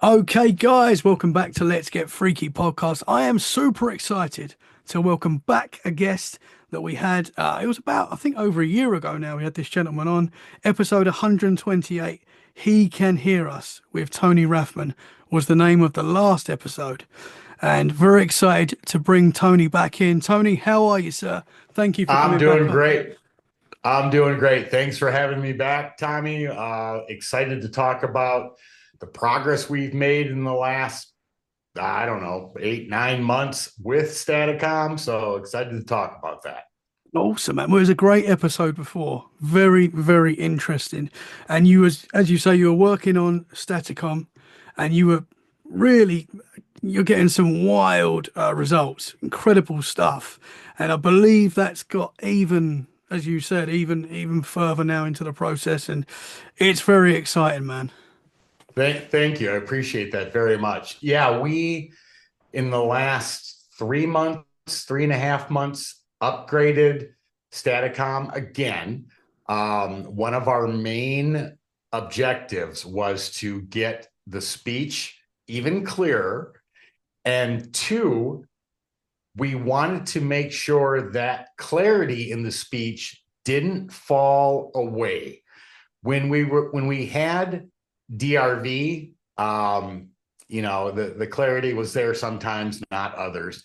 Okay, guys, welcome back to Let's Get Freaky podcast. I am super excited to welcome back a guest that we had. It was about, I think, over a year ago now. We had this gentleman on episode 128. He Can Hear Us with Tony Rathman was the name of the last episode. And very excited to bring Tony back in. Tony, how are you, sir? Thank you for I'm coming back doing on. great. I'm doing great. Thanks for having me back, Tommy. Excited to talk about the progress we've made in the last, I don't know, 8, 9 months with Staticom. So excited to talk about that. Awesome, man. Well, it was a great episode before. Very, very interesting. And you was, as you say, you were working on Staticom and you were really, you're getting some wild results, incredible stuff. And I believe that's got even, as you said, even further now into the process. And it's very exciting, man. Thank you. I appreciate that very much. Yeah, we in the last 3 months, 3.5 months, upgraded Staticom again. One of our main objectives was to get the speech even clearer. And two, we wanted to make sure that clarity in the speech didn't fall away. When we had DRV, the clarity was there sometimes, not others.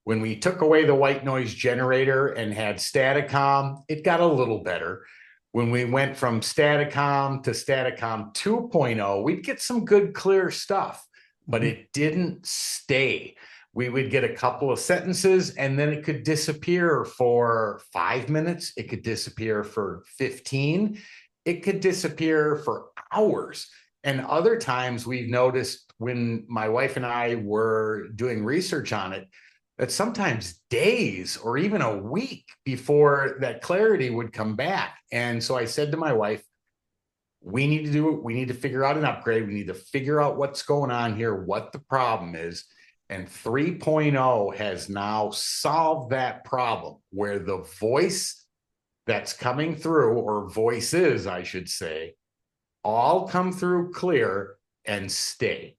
When we took away the white noise generator and had Staticom, it got a little better. When we went from Staticom to Staticom 2.0, we'd get some good, clear stuff, but it didn't stay. We would get a couple of sentences and then it could disappear for 5 minutes. It could disappear for 15. It could disappear for hours. And other times we've noticed when my wife and I were doing research on it, that sometimes days or even a week before that clarity would come back. And so I said to my wife, we need to do it. We need to figure out an upgrade. We need to figure out what's going on here, what the problem is. And 3.0 has now solved that problem where the voice that's coming through, or voices, I should say, all come through clear and stay.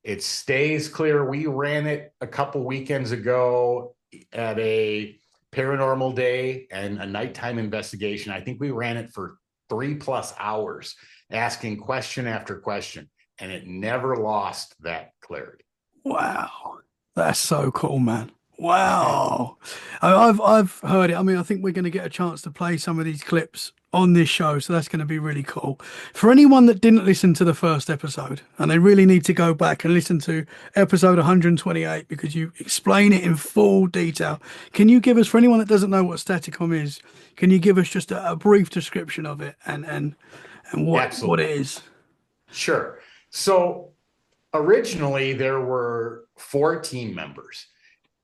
It stays clear. We ran it a couple weekends ago at a paranormal day and a nighttime investigation. I think we ran it for 3+ hours, asking question after question, and it never lost that clarity. Wow, that's so cool, man. Wow. I've heard it. I mean, I think we're going to get a chance to play some of these clips on this show, so that's going to be really cool. For anyone that didn't listen to the first episode, and they really need to go back and listen to episode 128 because you explain it in full detail. Can you give us, for anyone that doesn't know what Staticom is, can you give us just a brief description of it and what it Absolutely. is? Sure. So originally there were 4 team members,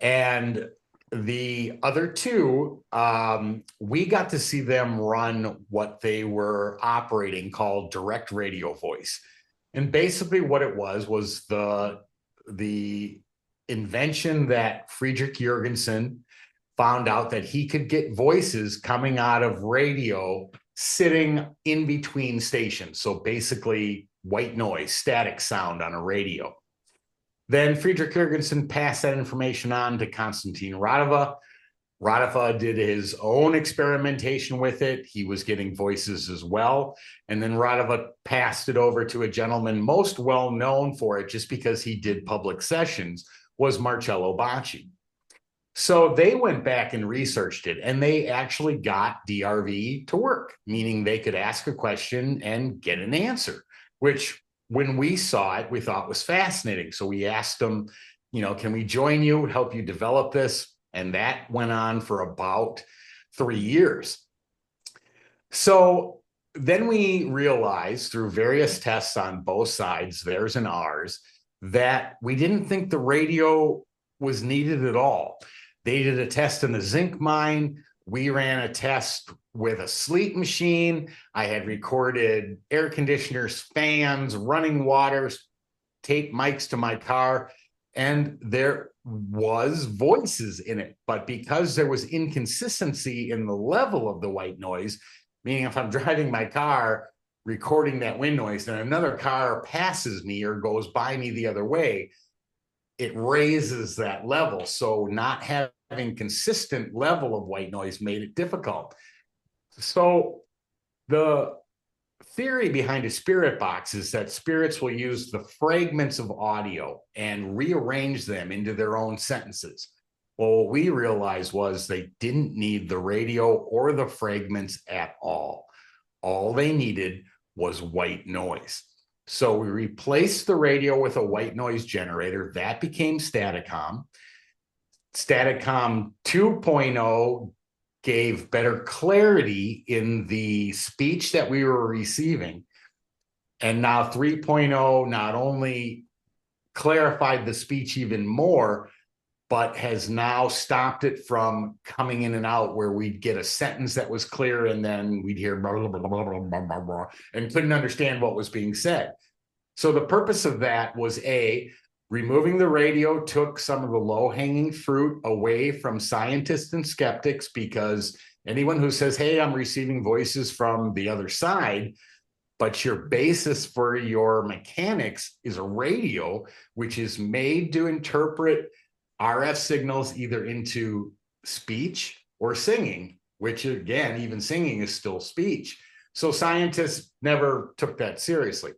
and the other two, we got to see them run what they were operating called direct radio voice. And basically what it was the invention that Friedrich Jurgensen found out that he could get voices coming out of radio sitting in between stations. So basically white noise, static sound on a radio. Then Friedrich Jurgensen passed that information on to Konstantin Radava. Radava did his own experimentation with it. He was getting voices as well. And then Radava passed it over to a gentleman most well known for it, just because he did public sessions, was Marcello Bacci. So they went back and researched it, and they actually got DRV to work, meaning they could ask a question and get an answer, which when we saw it, we thought was fascinating. So we asked them, can we join you, help you develop this? And that went on for about 3 years. So then we realized through various tests on both sides, theirs and ours, that we didn't think the radio was needed at all. They did a test in the zinc mine. We ran a test with a sleep machine. I had recorded air conditioners, fans, running waters, taped mics to my car, and there was voices in it. But because there was inconsistency in the level of the white noise, meaning if I'm driving my car, recording that wind noise, and another car passes me or goes by me the other way, it raises that level. So not having consistent level of white noise made it difficult. So the theory behind a spirit box is that spirits will use the fragments of audio and rearrange them into their own sentences. Well, what we realized was they didn't need the radio or the fragments at all. All they needed was white noise. So we replaced the radio with a white noise generator. That became Staticom. Staticom 2.0 gave better clarity in the speech that we were receiving. And now 3.0 not only clarified the speech even more, but has now stopped it from coming in and out where we'd get a sentence that was clear and then we'd hear blah, blah, blah, blah, blah, blah, blah, and couldn't understand what was being said. So the purpose of that was removing the radio took some of the low-hanging fruit away from scientists and skeptics, because anyone who says, hey, I'm receiving voices from the other side, but your basis for your mechanics is a radio, which is made to interpret RF signals either into speech or singing, which again, even singing is still speech. So scientists never took that seriously.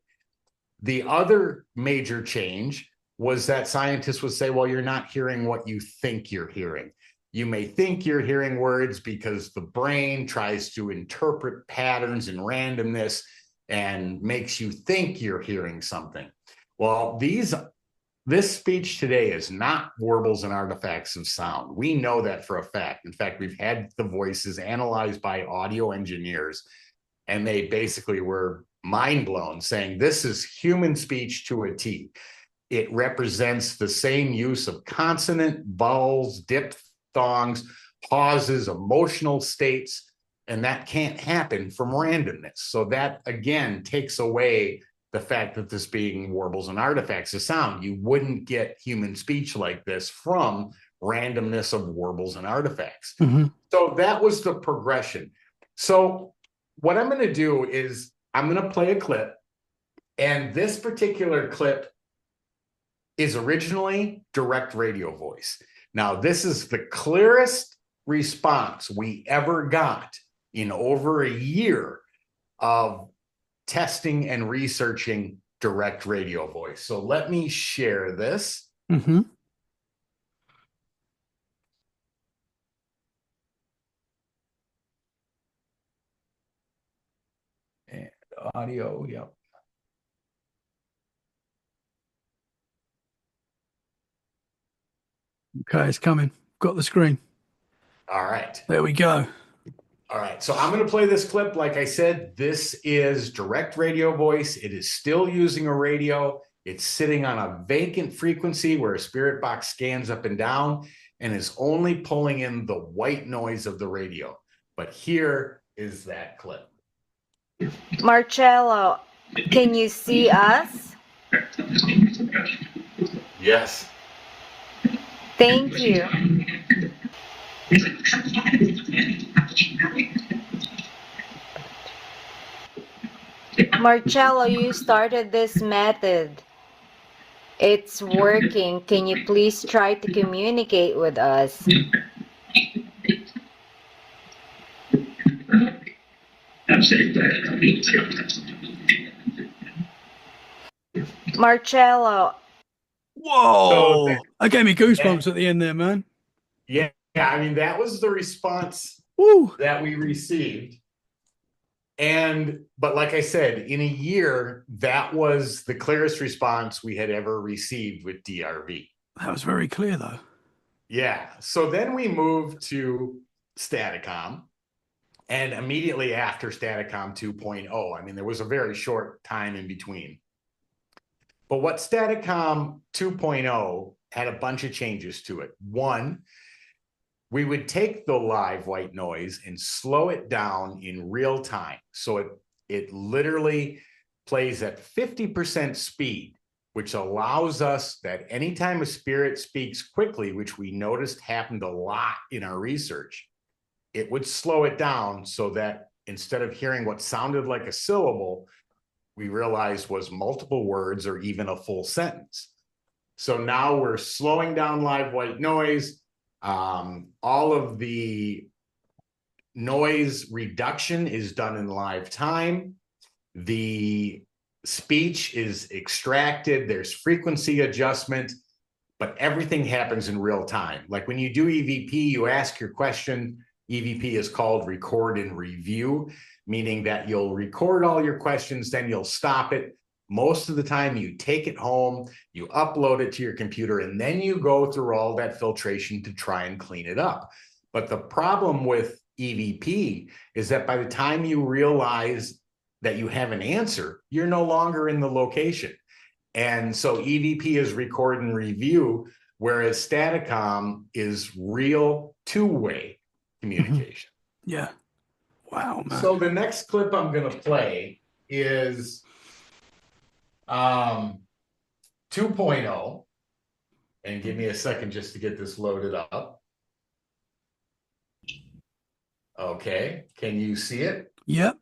The other major change was that scientists would say, well, you're not hearing what you think you're hearing. You may think you're hearing words because the brain tries to interpret patterns and randomness and makes you think you're hearing something. Well, this speech today is not warbles and artifacts of sound. We know that for a fact. In fact, we've had the voices analyzed by audio engineers, and they basically were mind blown, saying this is human speech to a T. It represents the same use of consonant, vowels, diphthongs, pauses, emotional states, and that can't happen from randomness. So that, again, takes away the fact that this being warbles and artifacts of sound. You wouldn't get human speech like this from randomness of warbles and artifacts. Mm-hmm. So that was the progression. So what I'm going to do is I'm going to play a clip, and this particular clip is originally direct radio voice. Now, this is the clearest response we ever got in over a year of testing and researching direct radio voice. So let me share this. Mm-hmm. And audio, yep. Okay, it's coming. Got the screen. All right. There we go. All right, so I'm going to play this clip. Like I said, this is direct radio voice. It is still using a radio. It's sitting on a vacant frequency where a spirit box scans up and down and is only pulling in the white noise of the radio. But here is that clip. Marcello, can you see us? Yes. Thank you. Marcello, you started this method. It's working. Can you please try to communicate with us? Marcello. Whoa! So that gave me goosebumps at the end there, man. Yeah, I mean, that was the response that we received. But like I said, in a year, that was the clearest response we had ever received with DRV. That was very clear, though. Yeah. So then we moved to Staticom, and immediately after Staticom 2.0, I mean, there was a very short time in between. But what Staticom 2.0 had a bunch of changes to it. One, we would take the live white noise and slow it down in real time. So it literally plays at 50% speed, which allows us that anytime a spirit speaks quickly, which we noticed happened a lot in our research, it would slow it down so that instead of hearing what sounded like a syllable, we realized was multiple words or even a full sentence. So now we're slowing down live white noise. All of the noise reduction is done in live time. The speech is extracted. There's frequency adjustment, but everything happens in real time. Like when you do EVP, you ask your question. EVP is called record and review, meaning that you'll record all your questions, then you'll stop it. Most of the time you take it home, you upload it to your computer, and then you go through all that filtration to try and clean it up. But the problem with EVP is that by the time you realize that you have an answer, you're no longer in the location. And so EVP is record and review, whereas Staticom is real two-way communication. Yeah. Wow, man. So the next clip I'm going to play is 2.0. And give me a second just to get this loaded up. Okay. Can you see it? Yep.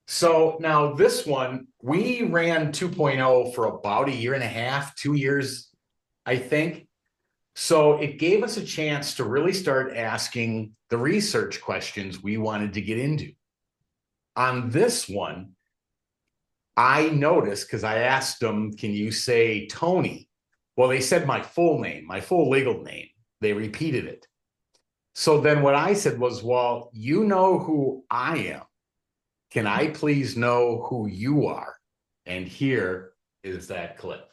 So now this one, we ran 2.0 for about a year and a half, 2 years, I think. So it gave us a chance to really start asking the research questions we wanted to get into. On this one, I noticed, because I asked them, can you say Tony? Well, they said my full name, my full legal name. They repeated it. So then what I said was, well, you know who I am. Can I please know who you are? And here is that clip.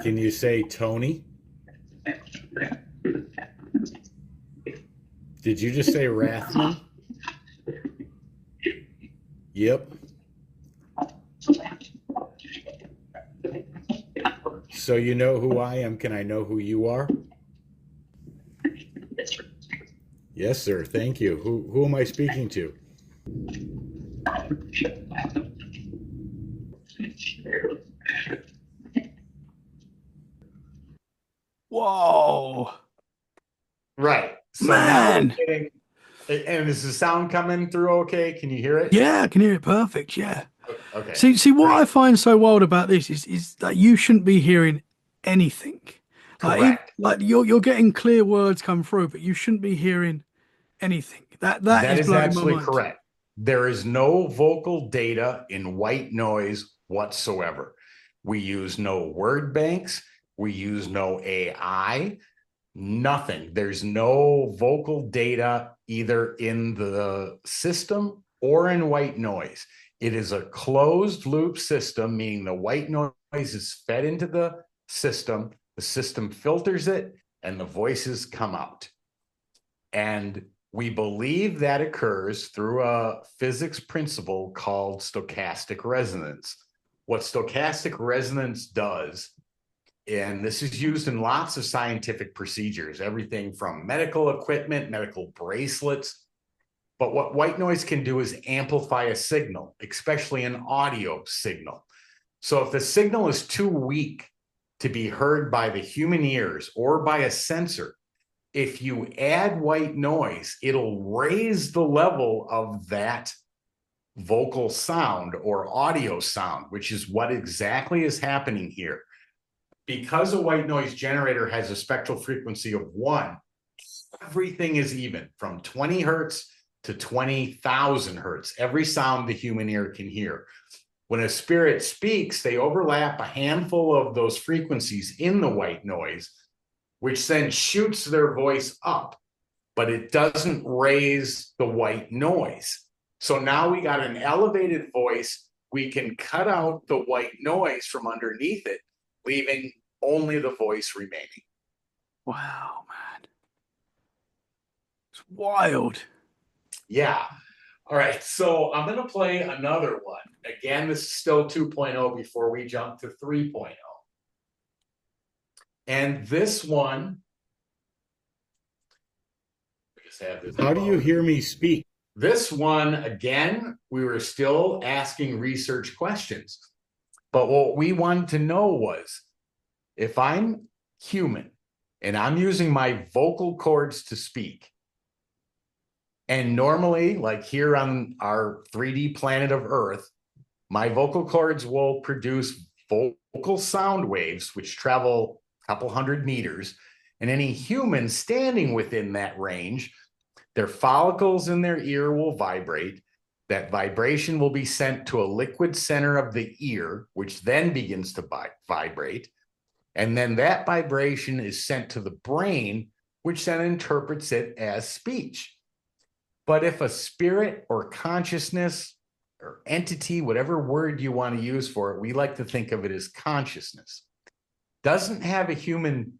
Can you say Tony? Did you just say Rathman? Yep. So you know who I am. Can I know who you are? Yes, sir. Thank you. Who am I speaking to? Whoa. Right. So Man. now we're getting, and is the sound coming through okay? Can you hear it? Yeah, I can hear it perfect. Yeah. Okay. See what I find so wild about this is that you shouldn't be hearing anything. Correct. Like you're getting clear words come through, but you shouldn't be hearing anything. That is blowing absolutely my mind. correct. There is no vocal data in white noise whatsoever. We use no word banks. We use no AI. Nothing. There's no vocal data either in the system or in white noise. It is a closed loop system, meaning the white noise is fed into the system filters it, and the voices come out. And we believe that occurs through a physics principle called stochastic resonance. What stochastic resonance does, and this is used in lots of scientific procedures, everything from medical equipment, medical bracelets. But what white noise can do is amplify a signal, especially an audio signal. So if the signal is too weak to be heard by the human ears or by a sensor, if you add white noise, it'll raise the level of that vocal sound or audio sound, which is what exactly is happening here. Because a white noise generator has a spectral frequency of 1, everything is even from 20 hertz to 20,000 hertz. Every sound the human ear can hear. When a spirit speaks, they overlap a handful of those frequencies in the white noise, which then shoots their voice up, but it doesn't raise the white noise. So now we got an elevated voice. We can cut out the white noise from underneath it, leaving only the voice remaining. Wow, man. It's wild. Yeah. All right. So I'm going to play another one. Again, this is still 2.0 before we jump to 3.0. And this one, how do you hear me speak? This one, again, we were still asking research questions. But what we wanted to know was, if I'm human and I'm using my vocal cords to speak. And normally, like here on our 3D planet of Earth, my vocal cords will produce vocal sound waves, which travel a couple hundred meters. And any human standing within that range, their follicles in their ear will vibrate. That vibration will be sent to a liquid center of the ear, which then begins to vibrate. And then that vibration is sent to the brain, which then interprets it as speech. But if a spirit or consciousness or entity, whatever word you want to use for it, we like to think of it as consciousness, doesn't have a human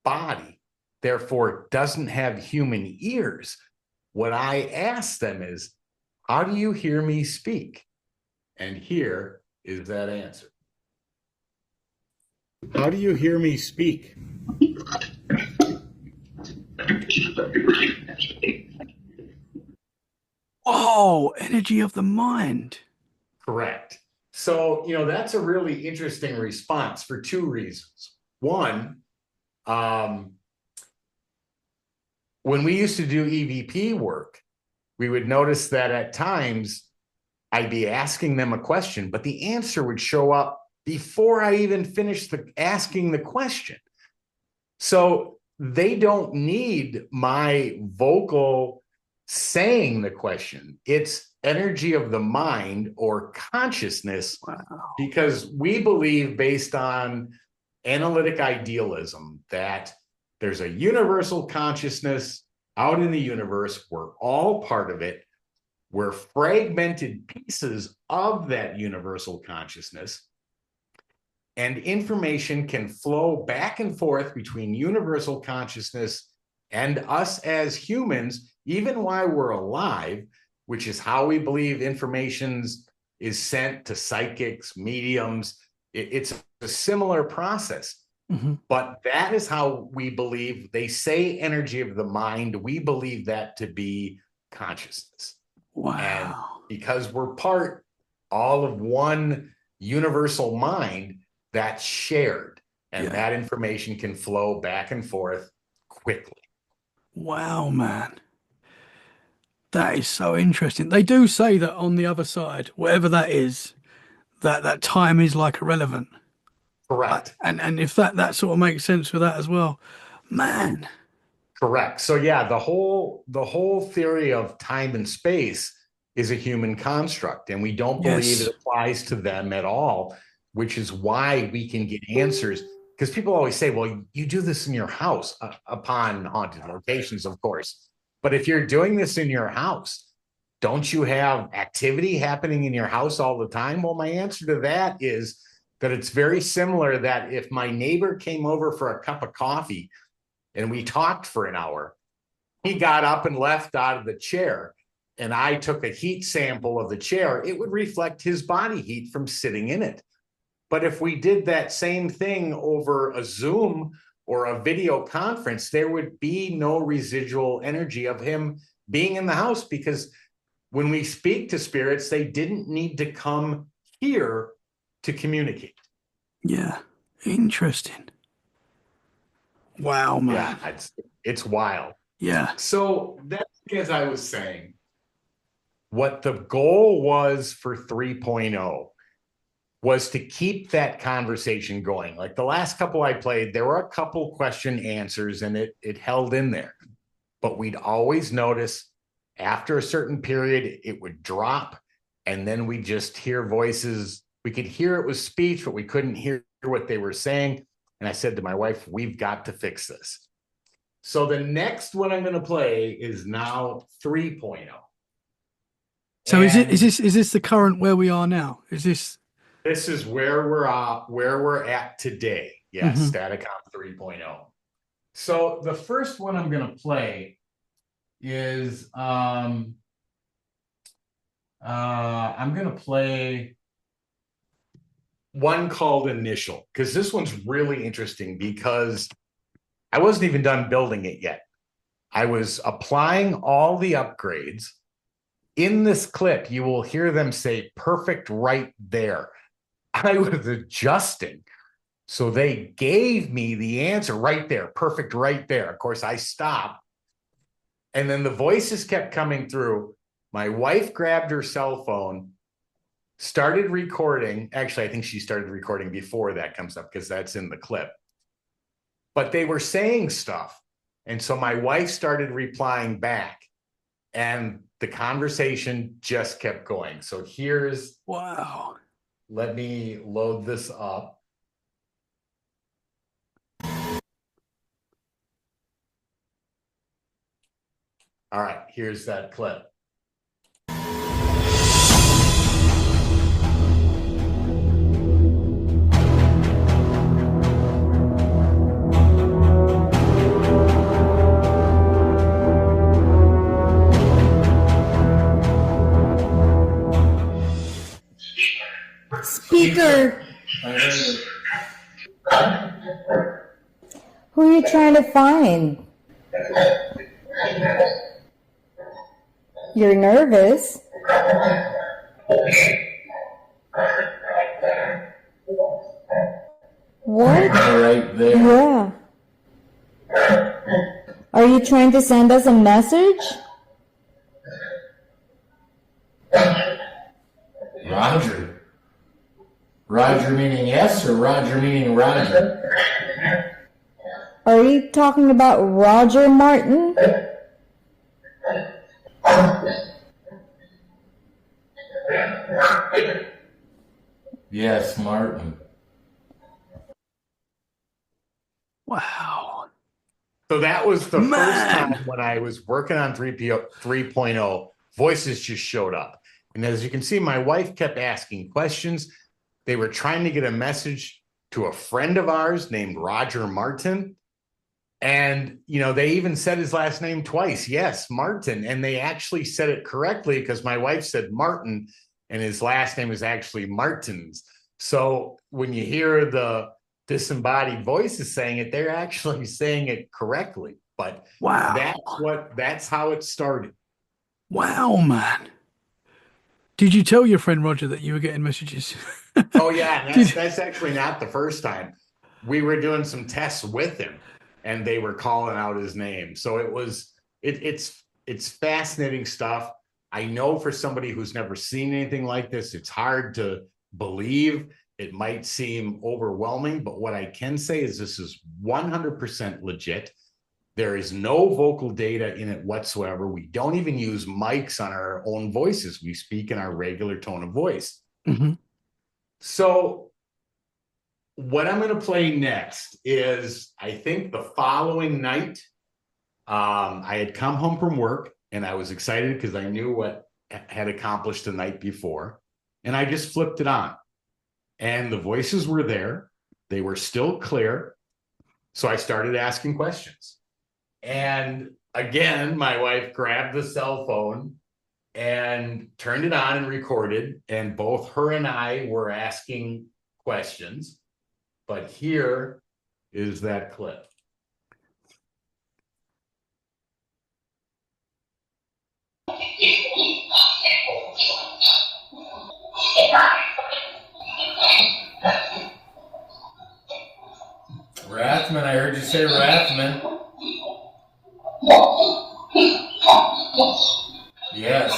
body, therefore doesn't have human ears, what I ask them is, how do you hear me speak? And here is that answer. How do you hear me speak? Oh, energy of the mind. Correct. So, that's a really interesting response for two reasons. One, when we used to do EVP work, we would notice that at times I'd be asking them a question, but the answer would show up before I even finished asking the question. So they don't need my vocal saying the question. It's energy of the mind or consciousness. Wow. Because we believe, based on analytic idealism, that there's a universal consciousness out in the universe. We're all part of it. We're fragmented pieces of that universal consciousness. And information can flow back and forth between universal consciousness and us as humans, even while we're alive, which is how we believe information is sent to psychics, mediums. It's a similar process. Mm-hmm. But that is how we believe. They say energy of the mind. We believe that to be consciousness. Wow. And because we're all of one universal mind, that's shared. And that information can flow back and forth quickly. Wow, man. That is so interesting. They do say that on the other side, whatever that is, that time is like irrelevant. Correct. And if that sort of makes sense with that as well, man. Correct. So yeah, the whole theory of time and space is a human construct, and we don't believe it applies to them at all, which is why we can get answers. Because people always say, well, you do this in your house upon haunted locations, of course. But if you're doing this in your house, don't you have activity happening in your house all the time? Well, my answer to that is that it's very similar, that if my neighbor came over for a cup of coffee and we talked for an hour, he got up and left out of the chair, and I took a heat sample of the chair, it would reflect his body heat from sitting in it. But if we did that same thing over a Zoom or a video conference, there would be no residual energy of him being in the house, because when we speak to spirits, they didn't need to come here to communicate. Yeah. Interesting. Wow, man. Yeah, it's wild. Yeah. So that's, as I was saying, what the goal was for 3.0 was to keep that conversation going. Like the last couple I played, there were a couple question answers and it held in there. But we'd always notice after a certain period, it would drop, and then we just hear voices. We could hear it was speech, but we couldn't hear what they were saying. And I said to my wife, we've got to fix this. So the next one I'm going to play is now 3.0. So is this the current where we are now? This is where we're at today. Yes, Staticom 3.0. So the first one I'm going to play is I'm going to play one called Initial, because this one's really interesting, because I wasn't even done building it yet. I was applying all the upgrades. In this clip, you will hear them say perfect right there. I was adjusting So they gave me the answer right there, perfect right there. Of course, I stopped. And then the voices kept coming through. My wife grabbed her cell phone, started recording. Actually, I think she started recording before that comes up because that's in the clip. But they were saying stuff. And so my wife started replying back. And the conversation just kept going. So here's, Wow. let me load this up. All right, here's that clip. Speaker! Who are you trying to find? You're nervous. What? Right there. Yeah. Are you trying to send us a message? Roger. Roger meaning yes or Roger meaning Roger? Are you talking about Roger Martin? Yes, Martin. Wow. So that was the Man. first time when I was working on 3.0, voices just showed up. And as you can see, my wife kept asking questions. They were trying to get a message to a friend of ours named Roger Martin. And, you know, they even said his last name twice. Yes, Martin. And they actually said it correctly because my wife said Martin and his last name is actually Martins. So when you hear the disembodied voices saying it, they're actually saying it correctly. But Wow. that's how it started. Wow, man. Did you tell your friend Roger that you were getting messages? Oh yeah, and that's actually not the first time. We were doing some tests with him and they were calling out his name. So it's fascinating stuff. I know for somebody who's never seen anything like this, it's hard to believe. It might seem overwhelming, but what I can say is this is 100% legit. There is no vocal data in it whatsoever. We don't even use mics on our own voices. We speak in our regular tone of voice. Mm-hmm. So what I'm going to play next is, I think the following night, I had come home from work and I was excited because I knew what had accomplished the night before. And I just flipped it on. And the voices were there. They were still clear. So I started asking questions. And again, my wife grabbed the cell phone and turned it on and recorded. And both her and I were asking questions. But here is that clip. Rathman, I heard you say Rathman. Yes.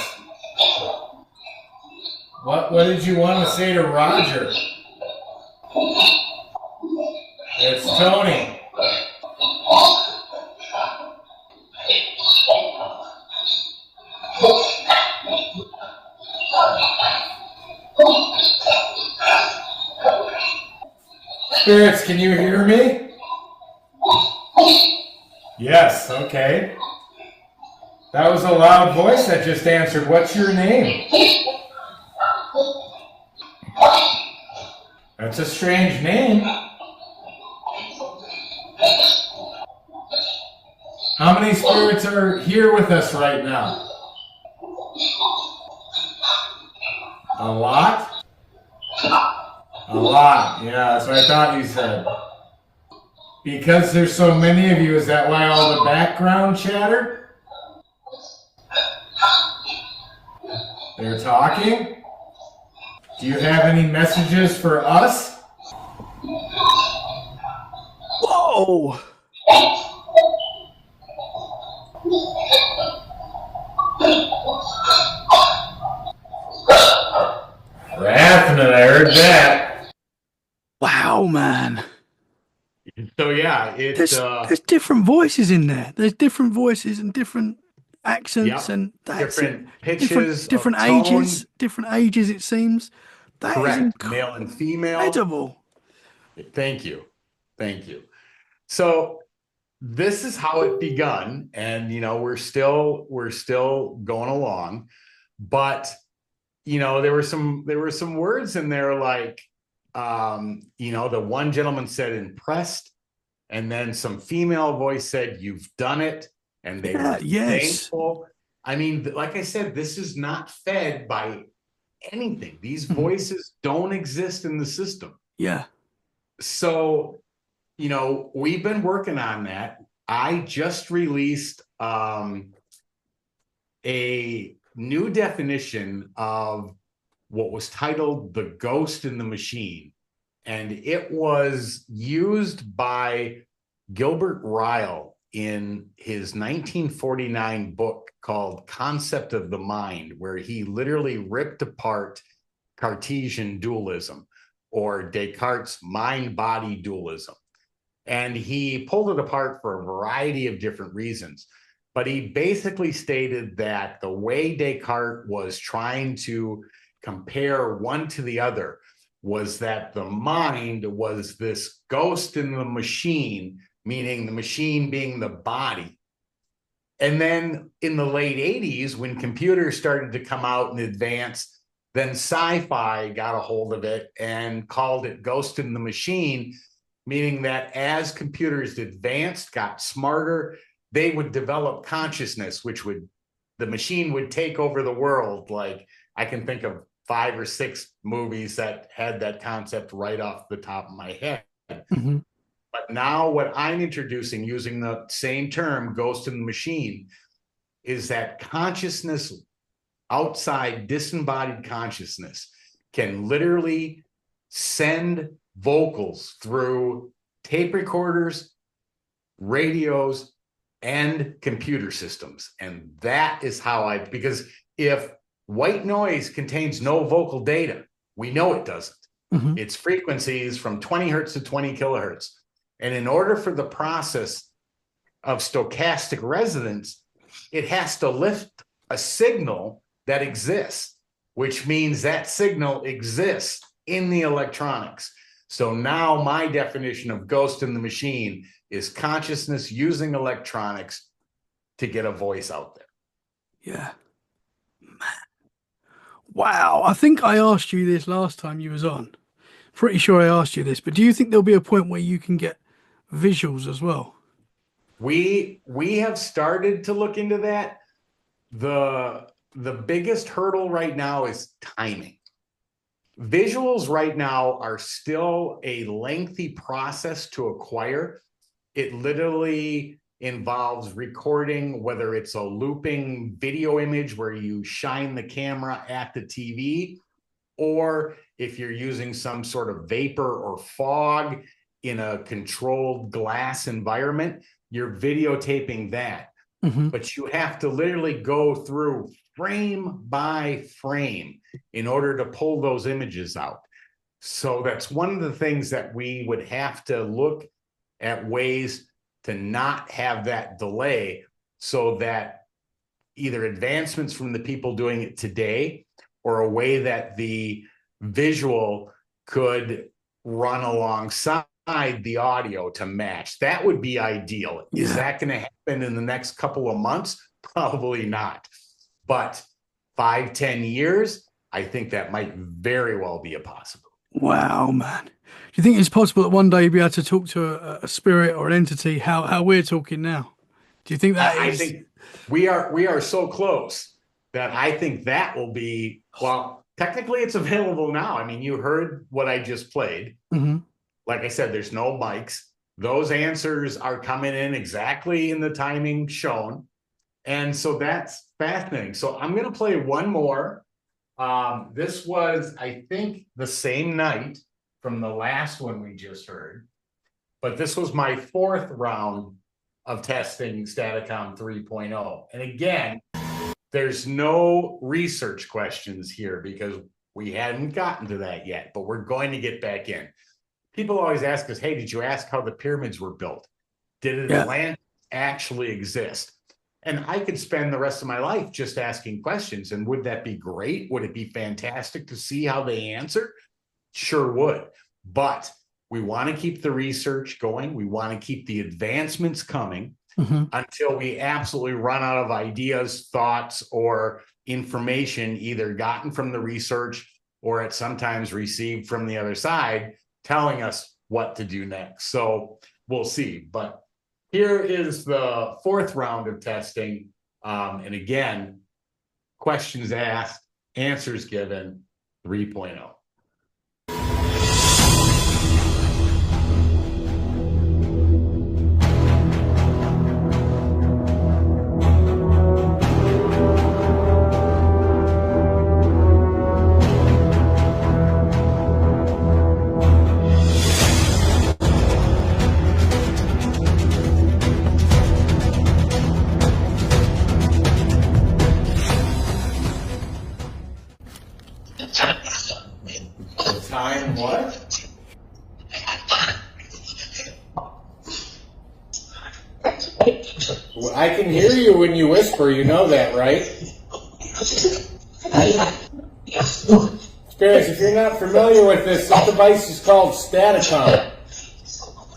What did you want to say to Roger? It's Tony. Spirits, can you hear me? Yes, okay. That was a loud voice that just answered. What's your name? That's a strange name. How many spirits are here with us right now? A lot? A lot, yeah, that's what I thought you said. Because there's so many of you, is that why all the background chatter? They're talking? Do you have any messages for us? Whoa! Rathman, I heard that. Wow, man. So yeah, There's different voices in there. There's different voices and different accents, yep, and that's different pitches different of ages, tone. different ages. It seems that is Correct, male and female. incredible. Thank you, thank you. So this is how it begun, and we're still going along, but there were some words in there like the one gentleman said impressed, and then some female voice said you've done it, and they were thankful. I mean, like I said, this is not fed by anything. These voices don't exist in the system. Yeah. So we've been working on that. I just released a new definition of what was titled The Ghost in the Machine. And it was used by Gilbert Ryle in his 1949 book called Concept of the Mind, where he literally ripped apart Cartesian dualism, or Descartes' mind-body dualism. And he pulled it apart for a variety of different reasons. But he basically stated that the way Descartes was trying to compare one to the other was that the mind was this ghost in the machine, meaning the machine being the body. And then in the late 80s, when computers started to come out and advance, then sci-fi got a hold of it and called it Ghost in the Machine, meaning that as computers advanced, got smarter, they would develop consciousness, the machine would take over the world. Like, I can think of 5 or 6 movies that had that concept right off the top of my head. Mm-hmm. But now what I'm introducing, using the same term, Ghost in the Machine, is that consciousness outside disembodied consciousness can literally send vocals through tape recorders, radios, and computer systems. And that is how because if white noise contains no vocal data, we know it doesn't. Mm-hmm. It's frequencies from 20 hertz to 20 kilohertz. And in order for the process of stochastic resonance, it has to lift a signal that exists, which means that signal exists in the electronics. So now my definition of Ghost in the Machine is consciousness using electronics to get a voice out there. Yeah. Man. Wow. I think I asked you this last time you was on. Pretty sure I asked you this, but do you think there'll be a point where you can get visuals as well? We have started to look into that. The biggest hurdle right now is timing. Visuals right now are still a lengthy process to acquire. It literally involves recording, whether it's a looping video image where you shine the camera at the TV, or if you're using some sort of vapor or fog in a controlled glass environment, you're videotaping that. Mm-hmm. But you have to literally go through frame by frame in order to pull those images out. So that's one of the things that we would have to look at, ways to not have that delay, so that either advancements from the people doing it today, or a way that the visual could run alongside the audio to match. That would be ideal. Yeah. Is that going to happen in the next couple of months? Probably not. But 5-10 years, I think that might very well be a possibility. Wow, man. Do you think it's possible that one day you'll be able to talk to a spirit or an entity how we're talking now? Do you think that I think we are so close that I think that will be, well, technically it's available now. I mean, you heard what I just played. Mm-hmm. Like I said, there's no mics. Those answers are coming in exactly in the timing shown. And so that's fascinating. So I'm going to play one more. This was, I think, the same night from the last one we just heard. but this was my 4th round of testing Staticom 3.0. And again, there's no research questions here because we hadn't gotten to that yet, but we're going to get back in. People always ask us, hey, did you ask how the pyramids were built? Did Atlantis actually exist? And I could spend the rest of my life just asking questions. And would that be great? Would it be fantastic to see how they answer? Sure would. But we want to keep the research going. We want to keep the advancements coming until we absolutely run out of ideas, thoughts, or information either gotten from the research or at sometimes received from the other side telling us what to do next. So we'll see. But here is the 4th round of testing. And again, questions asked, answers given, 3.0. Time what? Well, I can hear you when you whisper, you know that, right? Spirits, if you're not familiar with this device is called Staticom.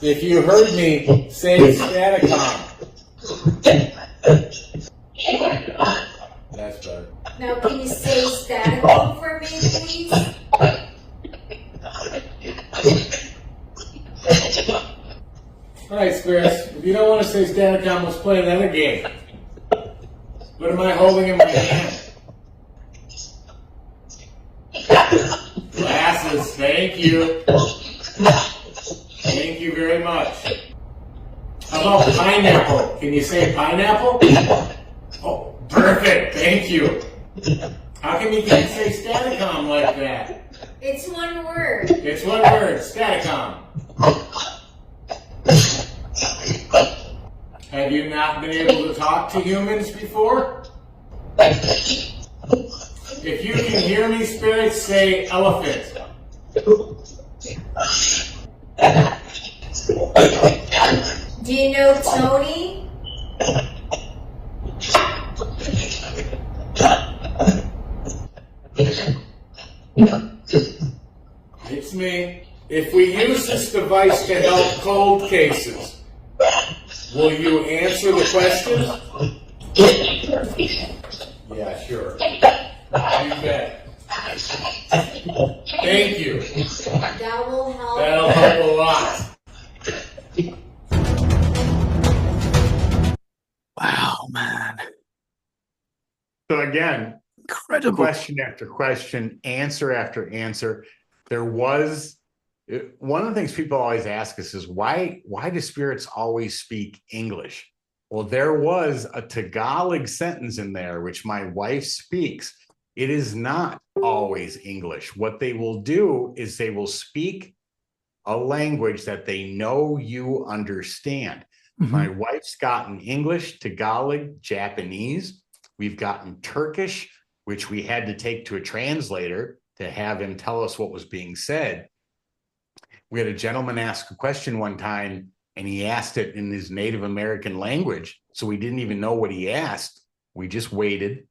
If you heard me say Staticom. That's better. Now, can you say Staticom for me, please? All right, Spirits, if you don't want to say Staticom, let's play another game. What am I holding in my hand? Glasses, thank you. Thank you very much. How about pineapple? Can you say pineapple? Oh, perfect, thank you. How come you can't say Staticom like that? It's one word. It's one word, Staticom. Have you not been able to talk to humans before? If you can hear me, Spirits, say elephant. Do you know Tony? It's me. If we use this device to help cold cases, will you answer the questions? Yeah, sure. You bet. Thank you. That will help. That'll help a lot. Wow, man. So again, Incredible. question after question, answer after answer. There was one of the things people always ask us is why do spirits always speak English? Well, there was a Tagalog sentence in there, which my wife speaks. It is not always English. What they will do is they will speak a language that they know you understand. My wife's gotten English, Tagalog, Japanese. We've gotten Turkish, which we had to take to a translator to have him tell us what was being said. We had a gentleman ask a question one time, and he asked it in his Native American language. So we didn't even know what he asked. We just waited.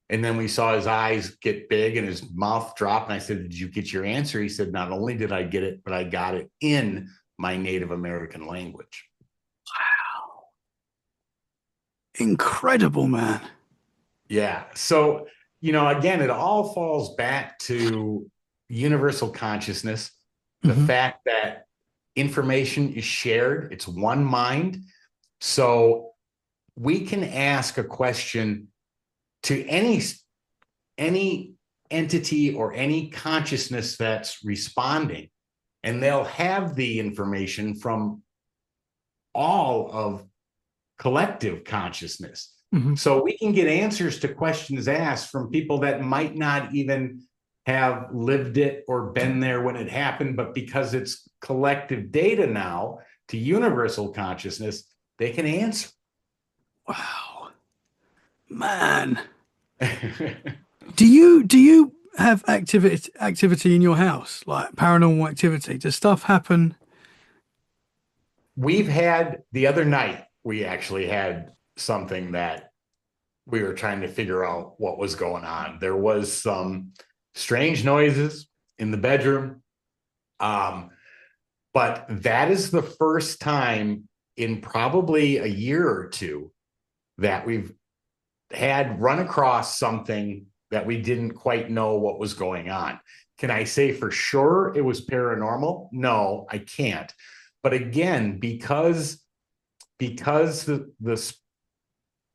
And then we saw his eyes get big and his mouth drop. And I said, did you get your answer? He said, not only did I get it, but I got it in my Native American language. Wow. Incredible, man. Yeah. So, again, it all falls back to universal consciousness, the fact that information is shared. It's one mind. So we can ask a question to any entity or any consciousness that's responding, and they'll have the information from all of collective consciousness. So we can get answers to questions asked from people that might not even have lived it or been there when it happened, but because it's collective data now, to universal consciousness, they can answer. Wow, man. Do you have activity in your house, like paranormal activity? Does stuff happen? We've had the other night, we actually had something that we were trying to figure out what was going on. There was some strange noises in the bedroom. But that is the first time in probably a year or two that we've had run across something that we didn't quite know what was going on. Can I say for sure it was paranormal? No, I can't. But again, because the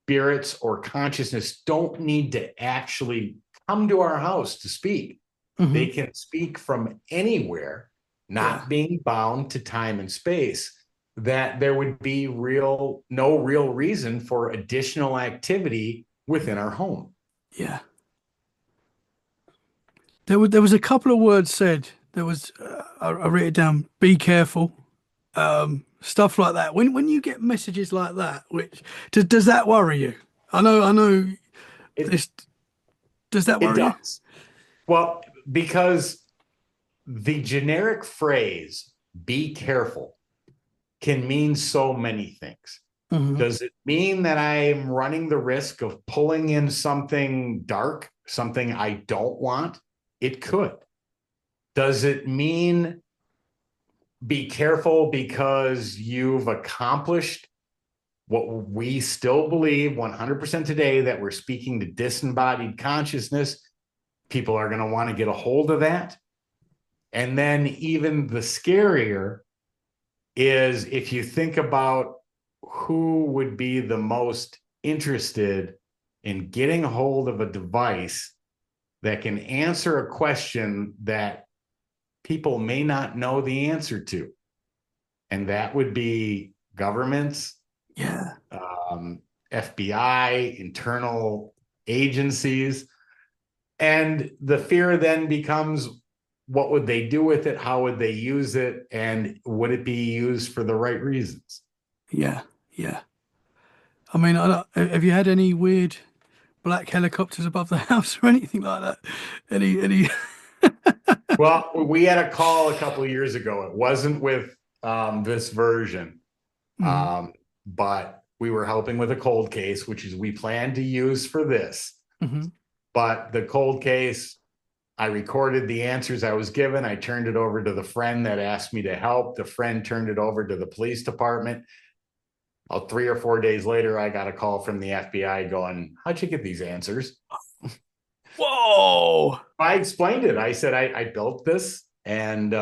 spirits or consciousness don't need to actually come to our house to speak. Mhm. They can speak from anywhere, not being bound to time and space, that there would be no real reason for additional activity within our home. Yeah. There was a couple of words said. There was I wrote it down. Be careful. Stuff like that. When you get messages like that, which does that worry you? I know. Does that worry you? It does. Well, because the generic phrase "be careful" can mean so many things. Mhm. Does it mean that I'm running the risk of pulling in something dark, something I don't want? It could. Does it mean be careful because you've accomplished what we still believe 100% today, that we're speaking to disembodied consciousness? People are going to want to get a hold of that. And then even the scarier is if you think about who would be the most interested in getting a hold of a device that can answer a question that people may not know the answer to. And that would be governments, Yeah. FBI, internal agencies. And the fear then becomes, what would they do with it? How would they use it? And would it be used for the right reasons? Yeah. Yeah. I mean, have you had any weird black helicopters above the house or anything like that? Any? Well, we had a call a couple of years ago. It wasn't with this version, but we were helping with a cold case, which is we planned to use for this. Mm-hmm. But the cold case, I recorded the answers I was given. I turned it over to the friend that asked me to help. The friend turned it over to the police department. 3 or 4 days later, I got a call from the FBI going, "How'd you get these answers?" Whoa. I explained it. I said, I built this, and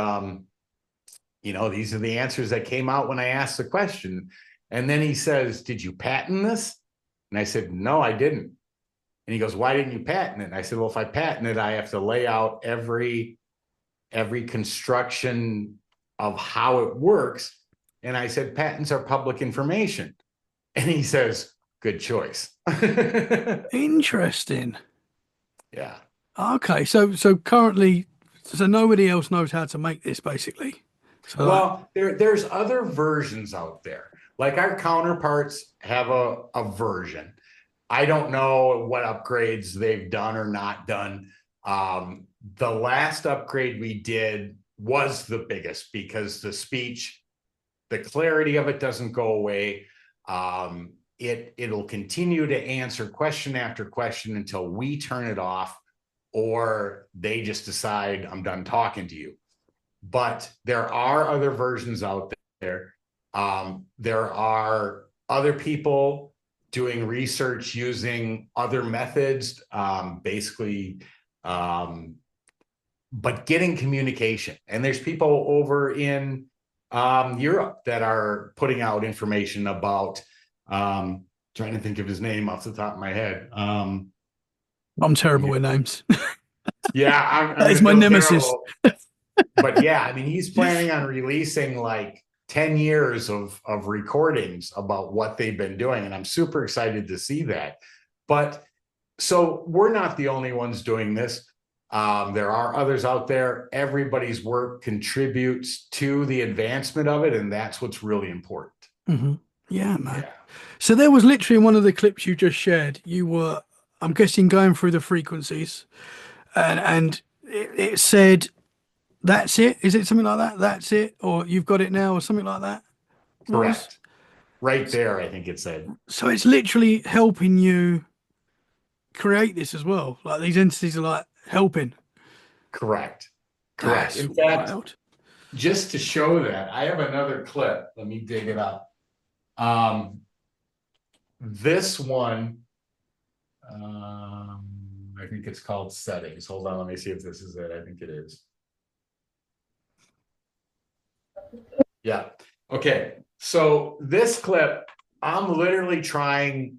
these are the answers that came out when I asked the question. And then he says, "Did you patent this?" And I said, "No, I didn't." And he goes, "Why didn't you patent it?" And I said, "Well, if I patent it, I have to lay out every construction of how it works." And I said, "Patents are public information." And he says, "Good choice." Interesting. Yeah. Okay, so currently, nobody else knows how to make this, basically. So Well, there's other versions out there. Like our counterparts have a version. I don't know what upgrades they've done or not done. The last upgrade we did was the biggest because the speech, the clarity of it doesn't go away. It'll continue to answer question after question until we turn it off, or they just decide, "I'm done talking to you." But there are other versions out there. There are other people doing research using other methods, but getting communication. And there's people over in Europe that are putting out information about, trying to think of his name off the top of my head. I'm terrible with names. Yeah, That is my nemesis. But yeah, I mean, he's planning on releasing like 10 years of recordings about what they've been doing. And I'm super excited to see that. But so we're not the only ones doing this. There are others out there. Everybody's work contributes to the advancement of it, and that's what's really important. Mm-hmm. Yeah, man. Yeah. So there was literally in one of the clips you just shared, you were, I'm guessing, going through the frequencies, and it said, "That's it." Is it something like that? That's it, or you've got it now, or something like that? What was- Correct. Right there, I think it said. So it's literally helping you create this as well. Like these entities are like helping. Correct. That's In fact, wild. just to show that, I have another clip. Let me dig it up. This one, I think it's called settings. Hold on, let me see if this is it. I think it is. Yeah. Okay. So this clip, I'm literally trying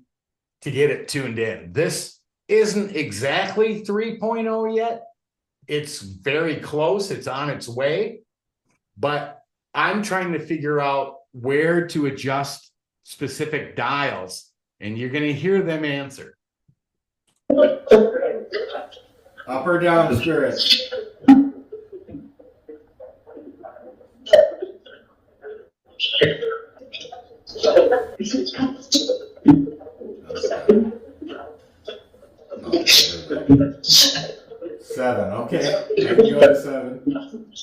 to get it tuned in. This isn't exactly 3.0 yet. It's very close. It's on its way. But I'm trying to figure out where to adjust specific dials, and you're going to hear them answer. Up or down, spirits? Seven. Okay. You at 7.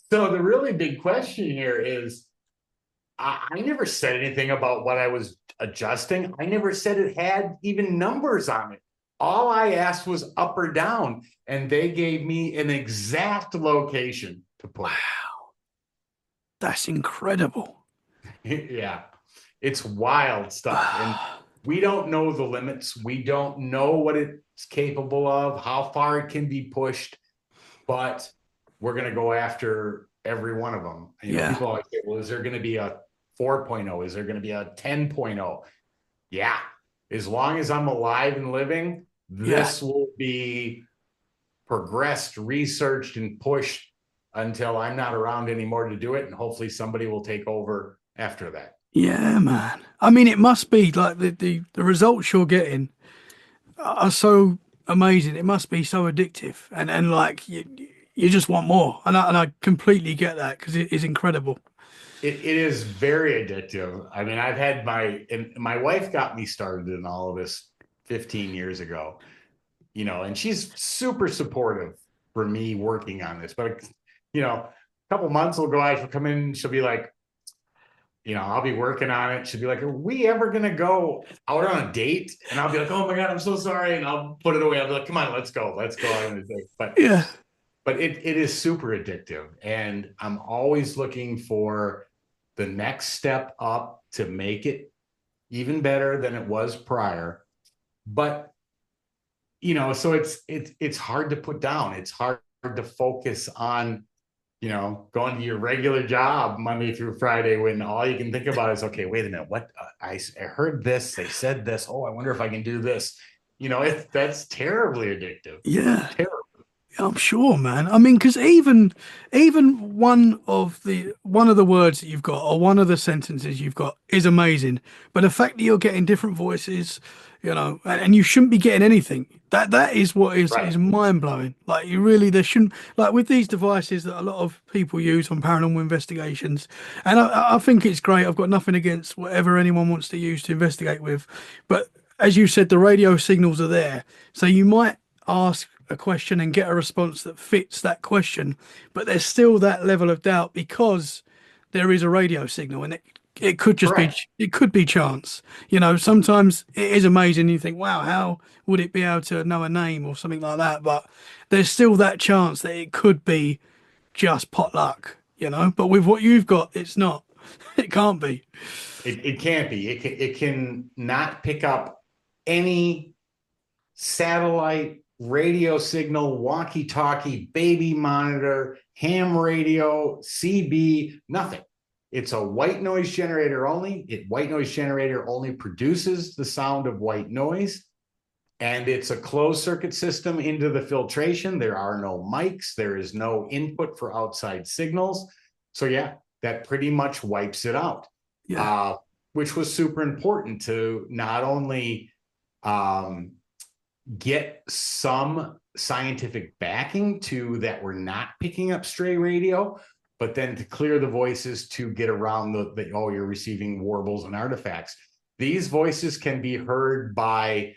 So the really big question here is, I never said anything about what I was adjusting. I never said it had even numbers on it. All I asked was up or down, and they gave me an exact location to put. Wow. That's incredible. Yeah, it's wild stuff. And we don't know the limits. We don't know what it's capable of, how far it can be pushed, but we're going to go after every one of them. You know, people always say, well, is there going to be a 4.0? Is there going to be a 10.0? Yeah. As long as I'm alive and living, this will be progressed, researched, and pushed until I'm not around anymore to do it. And hopefully somebody will take over after that. Yeah, man. I mean, it must be like the results you're getting are so amazing. It must be so addictive, and like you just want more. And I completely get that because it is incredible. It is very addictive. I mean, I've had my wife got me started in all of this 15 years ago, you know, and she's super supportive for me working on this. But, you know, a couple months will go by, she'll come in, she'll be like, you know, I'll be working on it. She'll be like, are we ever going to go out on a date? And I'll be like, oh my God, I'm so sorry. And I'll put it away. I'll be like, come on, let's go. Let's go on a date. But it is super addictive. And I'm always looking for the next step up to make it even better than it was prior. But, you know, so it's hard to put down. It's hard to focus on, you know, going to your regular job Monday through Friday when all you can think about is, okay, wait a minute, what I heard this, they said this. Oh, I wonder if I can do this. You know, that's terribly addictive. Yeah. Terrible. I'm sure, man. I mean, because even one of the words that you've got or one of the sentences you've got is amazing. But the fact that you're getting different voices, you know, and you shouldn't be getting anything. That is what is mind blowing. Like you really, there shouldn't, like with these devices that a lot of people use on paranormal investigations. And I think it's great. I've got nothing against whatever anyone wants to use to investigate with. But as you said, the radio signals are there. So you might ask a question and get a response that fits that question, but there's still that level of doubt because there is a radio signal, and it could just be chance. You know, sometimes it is amazing. You think, wow, how would it be able to know a name or something like that? But there's still that chance that it could be just pot luck, you know. But with what you've got, it's not. It can't be. It can't be. It can not pick up any satellite, radio signal, walkie-talkie, baby monitor, ham radio, CB, nothing. It's a white noise generator only. White noise generator only produces the sound of white noise. And it's a closed circuit system into the filtration. There are no mics. There is no input for outside signals. So yeah, that pretty much wipes it out. which was super important to not only get some scientific backing to that we're not picking up stray radio, but then to clear the voices to get around the oh, you're receiving warbles and artifacts. These voices can be heard by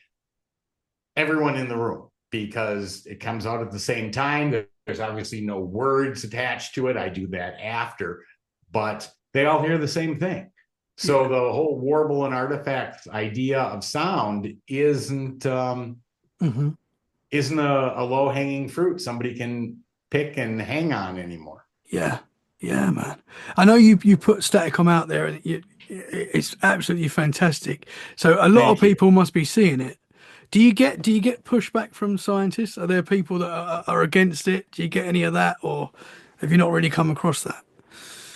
everyone in the room because it comes out at the same time. There's obviously no words attached to it. I do that after, but they all hear the same thing. So the whole warble and artifact idea of sound isn't a low-hanging fruit somebody can pick and hang on anymore. Yeah, man. I know you put Staticom out there, and it's absolutely fantastic. So a lot of people must be seeing it. Do you get pushback from scientists? Are there people that are against it? Do you get any of that, or have you not really come across that?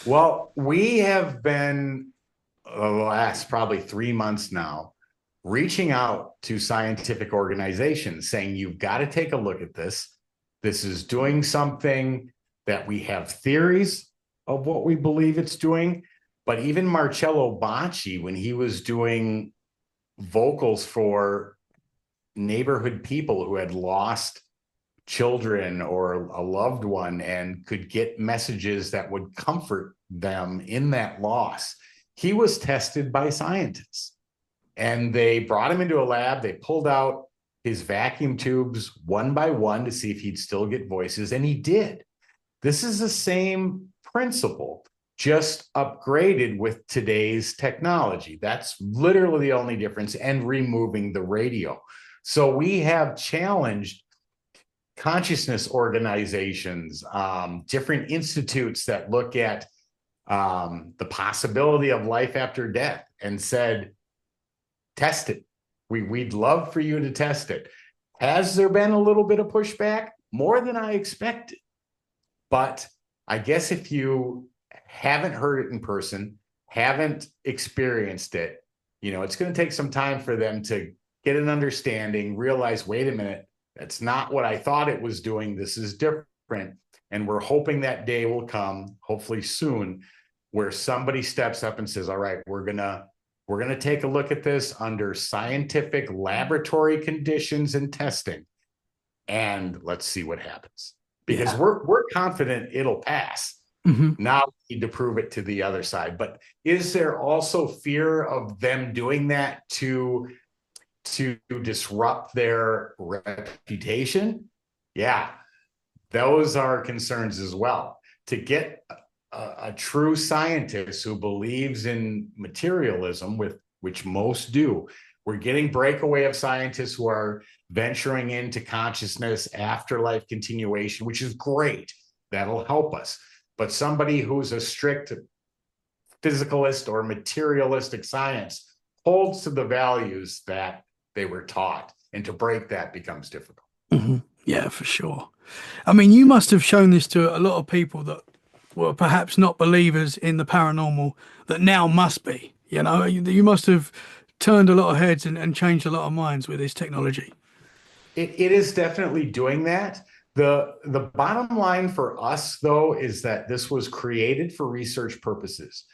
Well, we have been the last probably 3 months now reaching out to scientific organizations saying, you've got to take a look at this. This is doing something that we have theories of what we believe it's doing. But even Marcello Bacci, when he was doing vocals for neighborhood people who had lost children or a loved one and could get messages that would comfort them in that loss, he was tested by scientists. And they brought him into a lab. They pulled out his vacuum tubes one by one to see if he'd still get voices, and he did. This is the same principle, just upgraded with today's technology. That's literally the only difference, and removing the radio. So we have challenged consciousness organizations, different institutes that look at the possibility of life after death, and said, test it. We'd love for you to test it. Has there been a little bit of pushback? More than I expected. But I guess if you haven't heard it in person, haven't experienced it, it's going to take some time for them to get an understanding, realize, wait a minute, that's not what I thought it was doing. This is different. And we're hoping that day will come, hopefully soon, where somebody steps up and says, all right, we're going to take a look at this under scientific laboratory conditions and testing, and let's see what happens. Because we're confident it'll pass. Now we need to prove it to the other side. But is there also fear of them doing that to disrupt their reputation? Yeah, those are concerns as well. To get a true scientist who believes in materialism, which most do, we're getting breakaway of scientists who are venturing into consciousness, afterlife continuation, which is great. That'll help us. But somebody who's a strict physicalist or materialistic science holds to the values that they were taught, and to break that becomes difficult. Yeah, for sure. I mean, you must have shown this to a lot of people that were perhaps not believers in the paranormal that now must be. You must have turned a lot of heads and changed a lot of minds with this technology. It is definitely doing that. The bottom line for us, though, is that this was created for research purposes.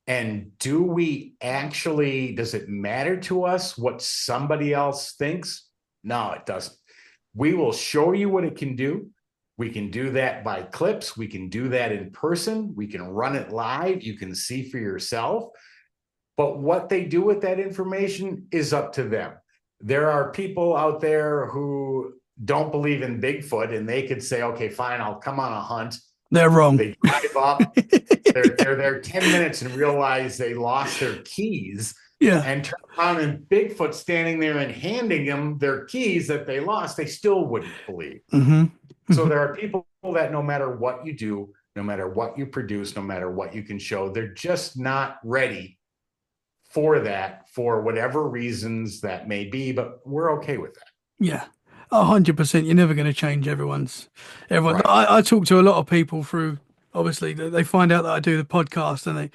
And does it matter to us what somebody else thinks? No, it doesn't. We will show you what it can do. We can do that by clips. We can do that in person. We can run it live. You can see for yourself. But what they do with that information is up to them. There are people out there who don't believe in Bigfoot, and they could say, okay, fine, I'll come on a hunt. They're wrong. They drive up. They're there 10 minutes and realize they lost their keys. Yeah. And turn around and Bigfoot standing there and handing them their keys that they lost, they still wouldn't believe. So there are people that no matter what you do, no matter what you produce, no matter what you can show, they're just not ready for that for whatever reasons that may be, but we're okay with that. Yeah. 100%. You're never going to change everyone. Right. I talk to a lot of people through, obviously, they find out that I do the podcast, and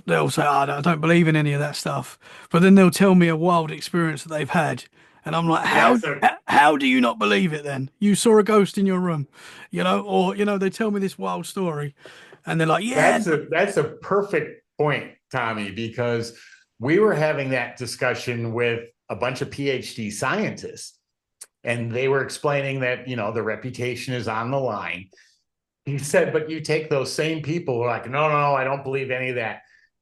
they'll say, I don't believe in any of that stuff. But then they'll tell me a wild experience that they've had. And I'm like, how do you not believe it then? You saw a ghost in your room, or they tell me this wild story, and they're like, yeah. That's a perfect point, Tommy, because we were having that discussion with a bunch of PhD scientists, and they were explaining that, the reputation is on the line. He said, but you take those same people who are like, no, I don't believe any of that.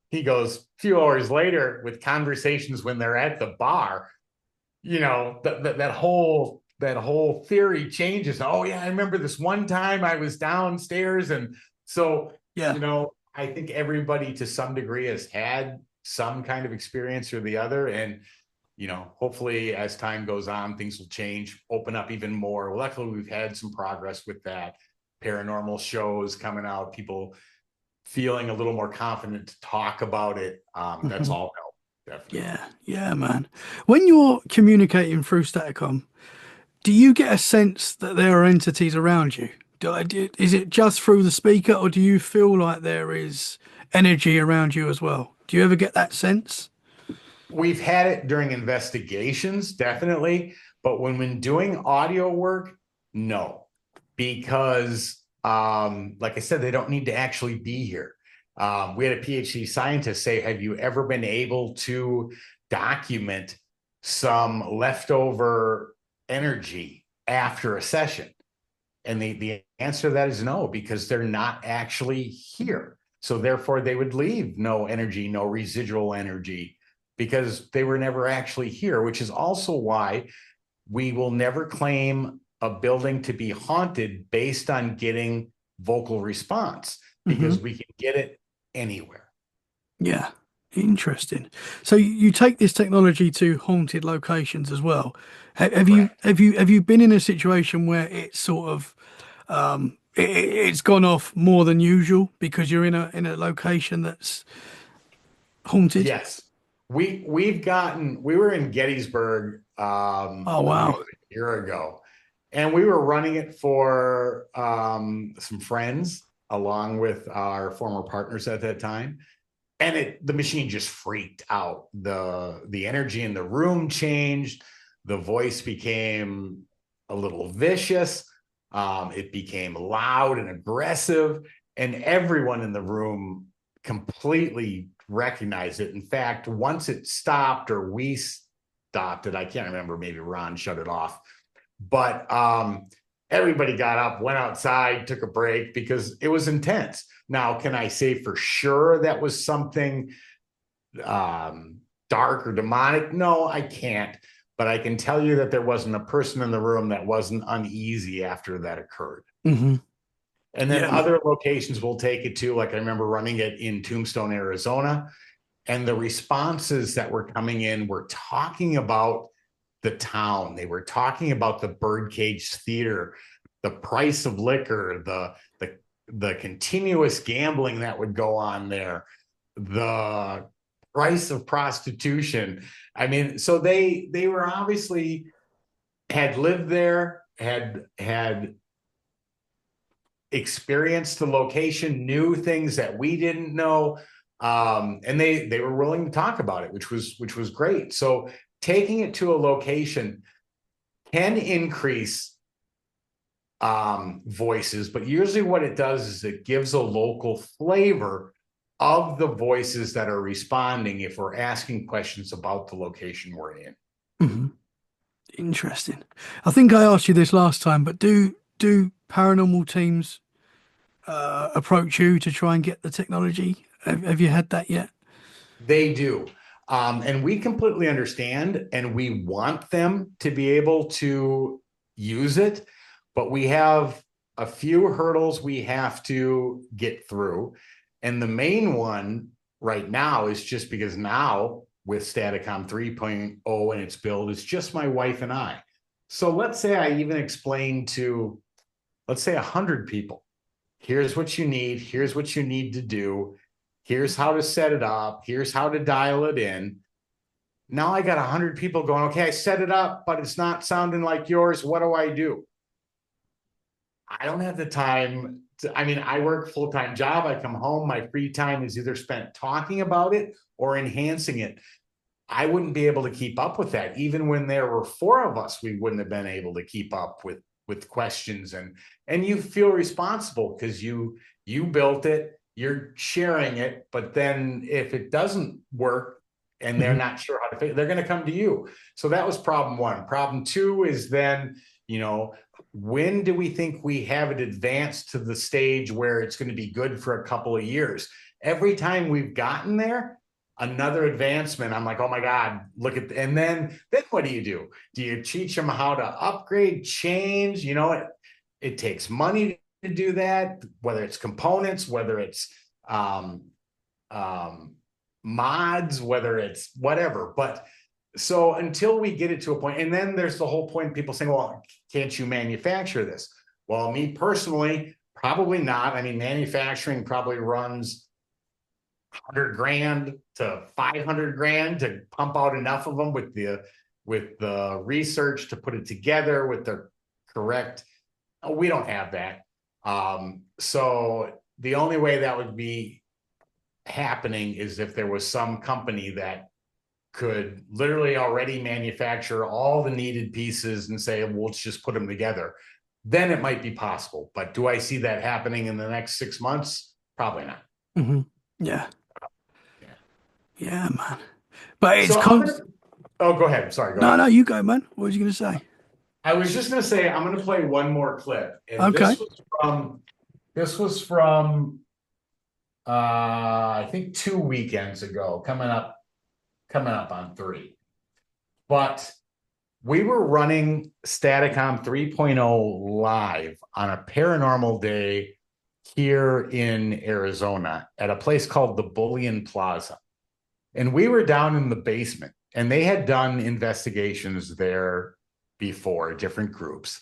He goes, a few hours later, with conversations when they're at the bar, that whole theory changes. Oh yeah, I remember this one time I was downstairs, and so I think everybody to some degree has had some kind of experience or the other, and hopefully as time goes on, things will change, open up even more. Luckily, we've had some progress with that. Paranormal shows coming out, people feeling a little more confident to talk about it. That's all help, definitely. Yeah, man. When you're communicating through Staticom, do you get a sense that there are entities around you? Is it just through the speaker, or do you feel like there is energy around you as well? Do you ever get that sense? We've had it during investigations, definitely. But when doing audio work, no. Because, like I said, they don't need to actually be here. We had a PhD scientist say, have you ever been able to document some leftover energy after a session? And the answer to that is no, because they're not actually here. So therefore, they would leave no energy, no residual energy, because they were never actually here, which is also why we will never claim a building to be haunted based on getting vocal response, because we can get it anywhere. Yeah, interesting. So you take this technology to haunted locations as well. Have you been in a situation where it's sort of it's gone off more than usual because you're in a location that's haunted? Yes, we were in Gettysburg Oh wow. a year ago, and we were running it for some friends along with our former partners at that time. And the machine just freaked out. The energy in the room changed. The voice became a little vicious. It became loud and aggressive, and everyone in the room completely recognized it. In fact, once it stopped, or we stopped it, I can't remember, maybe Ron shut it off, but everybody got up, went outside, took a break, because it was intense. Now, can I say for sure that was something dark or demonic? No, I can't. But I can tell you that there wasn't a person in the room that wasn't uneasy after that occurred. Mm-hmm. And then other locations will take it to, like I remember running it in Tombstone, Arizona, and the responses that were coming in were talking about the town. They were talking about the Birdcage Theater, the price of liquor, the continuous gambling that would go on there, the price of prostitution. I mean, so they were obviously had lived there, had experienced the location, knew things that we didn't know, and they were willing to talk about it, which was great. So taking it to a location can increase voices, but usually what it does is it gives a local flavor of the voices that are responding if we're asking questions about the location we're in. Mm-hmm. Interesting. I think I asked you this last time, but do paranormal teams approach you to try and get the technology? Have you had that yet? They do. And we completely understand, and we want them to be able to use it, but we have a few hurdles we have to get through. And the main one right now is just because now with Staticom 3.0 and its build, it's just my wife and I. So let's say I even explain to, let's say 100 people, here's what you need. Here's what you need to do. Here's how to set it up. Here's how to dial it in. Now I got 100 people going, okay, I set it up, but it's not sounding like yours. What do I do? I don't have the time to, I mean, I work a full-time job. I come home, my free time is either spent talking about it or enhancing it. I wouldn't be able to keep up with that. Even when there were 4 of us, we wouldn't have been able to keep up with questions, and you feel responsible because you built it, you're sharing it, but then if it doesn't work and they're not sure how to fix it, they're going to come to you. So that was problem one. Problem two is then, when do we think we have it advanced to the stage where it's going to be good for a couple of years? Every time we've gotten there, another advancement, I'm like, oh my God, look at, and then what do you do? Do you teach them how to upgrade, change? It takes money to do that, whether it's components, whether it's mods, whether it's whatever. But so until we get it to a point, and then there's the whole point, people saying, well, can't you manufacture this? Well, me personally, probably not. I mean, manufacturing probably runs $100,000 to $500,000 to pump out enough of them with the research to put it together with the correct. We don't have that. So the only way that would be happening is if there was some company that could literally already manufacture all the needed pieces and say, well, let's just put them together. Then it might be possible. But do I see that happening in the next 6 months? Probably not. Mm-hmm. Yeah. Yeah, man. But it's So go ahead. Sorry. Go ahead. No, you go, man. What was you going to say? I was just going to say, I'm going to play one more clip. And okay. This was from I think 2 weekends ago, coming up on 3. But we were running Staticom 3.0 live on a paranormal day here in Arizona at a place called the Bullion Plaza. And we were down in the basement, and they had done investigations there before, different groups.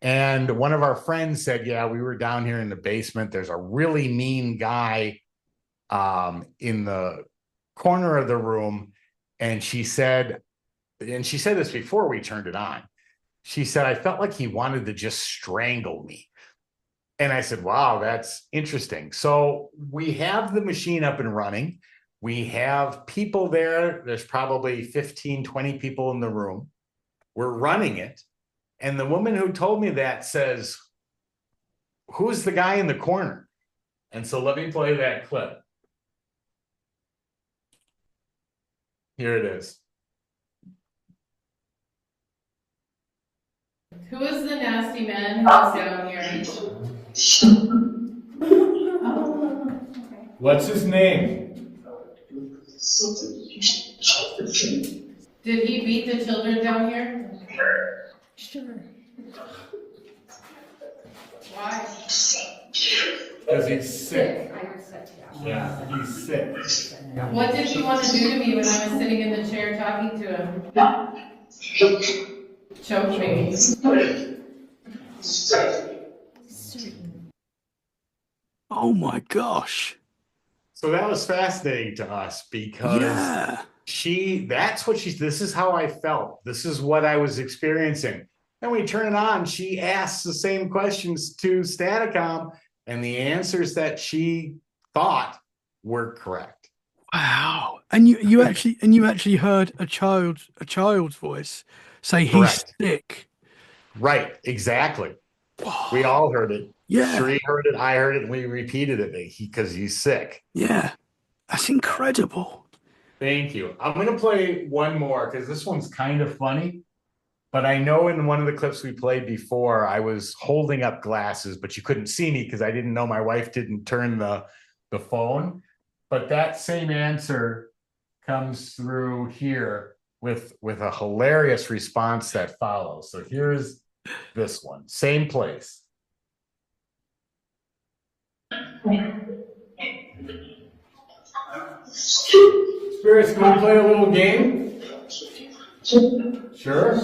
And one of our friends said, yeah, we were down here in the basement. There's a really mean guy in the corner of the room. And she said this before we turned it on. She said, I felt like he wanted to just strangle me. And I said, wow, that's interesting. So we have the machine up and running. We have people there. There's probably 15, 20 people in the room. We're running it. And the woman who told me that says, who's the guy in the corner? And so let me play that clip. Here it is. Who is the nasty man who's down here? What's his name? Did he beat the children down here? Sure. Why? Because he's sick. Yeah, he's sick. What did he want to do to me when I was sitting in the chair talking to him? Choke me. Oh my gosh. So that was fascinating to us because this is how I felt. This is what I was experiencing. And we turn it on, she asks the same questions to Staticom, and the answers that she thought were correct. Wow. And you actually heard a child's voice say he's Correct. sick. Right, exactly. Whoa. We all heard it. Yeah. Sheree heard it, I heard it, and we repeated it because he's sick. Yeah. That's incredible. Thank you. I'm going to play one more because this one's kind of funny. But I know in one of the clips we played before, I was holding up glasses, but you couldn't see me because I didn't know my wife didn't turn the phone. But that same answer comes through here with a hilarious response that follows. So here's this one. Same place. Spirits, can we play a little game? Sure?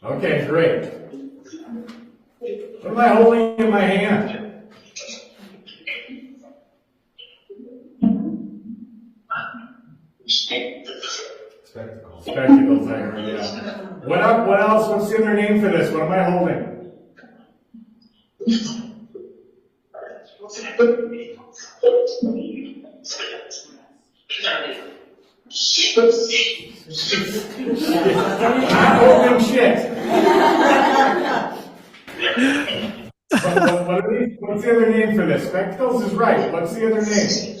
Okay, great. What am I holding in my hand? Spectacles, I heard, yeah. What else? What's the other name for this? What am I holding? Not holding shit. So what are these? What's the other name for this? Spectacles is right. What's the other name?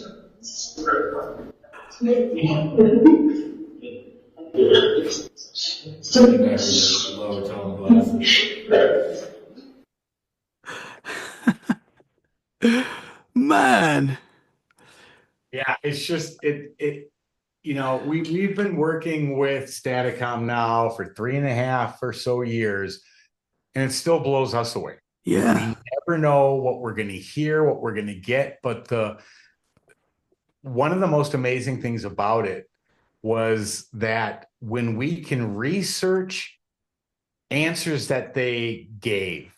Low tone glasses. Man. Yeah, it's just we've been working with Staticom now for 3.5 or so years, and it still blows us away. Yeah. We never know what we're going to hear, what we're going to get, but one of the most amazing things about it was that when we can research answers that they gave,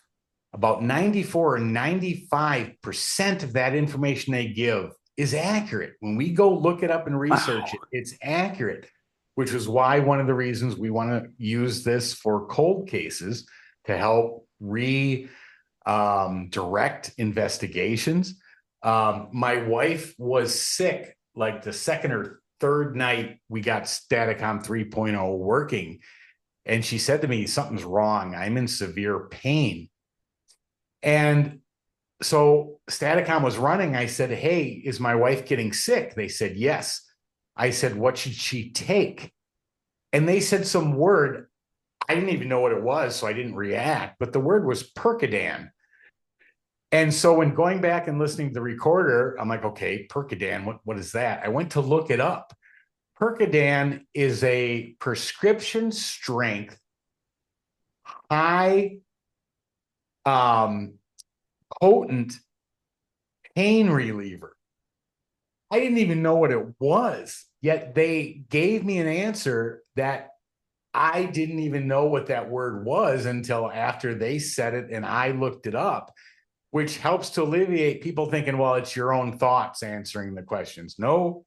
about 94 or 95% of that information they give is accurate. When we go look it up and research it, it's accurate, which is why one of the reasons we want to use this for cold cases to help direct investigations. My wife was sick like the second or third night we got Staticom 3.0 working. And she said to me, something's wrong. I'm in severe pain. And so Staticom was running. I said, hey, is my wife getting sick? They said, yes. I said, what should she take? And they said some word. I didn't even know what it was, so I didn't react. But the word was Percodan. And so when going back and listening to the recorder, I'm like, okay, Percodan, what is that? I went to look it up. Percodan is a prescription strength, high potent pain reliever. I didn't even know what it was, yet they gave me an answer that I didn't even know what that word was until after they said it and I looked it up, which helps to alleviate people thinking, well, it's your own thoughts answering the questions. No,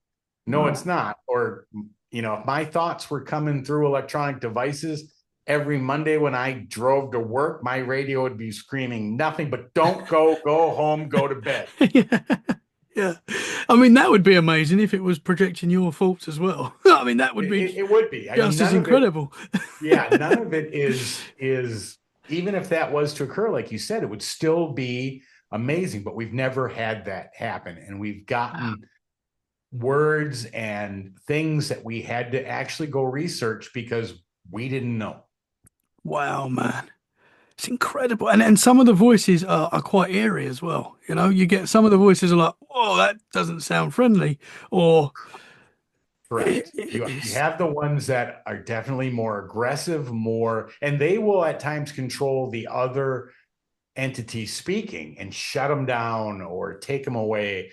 it's not. Or, if my thoughts were coming through electronic devices, every Monday when I drove to work, my radio would be screaming nothing but don't go home, go to bed. Yeah. I mean, that would be amazing if it was projecting your thoughts as well. I mean, that would be it would be just as incredible. None of it is even if that was to occur, like you said, it would still be amazing, but we've never had that happen. And we've gotten words and things that we had to actually go research because we didn't know. Wow, man. It's incredible. And some of the voices are quite eerie as well. You get some of the voices are like, whoa, that doesn't sound friendly. Or correct. You have the ones that are definitely more aggressive, and they will at times control the other entity speaking and shut them down or take them away.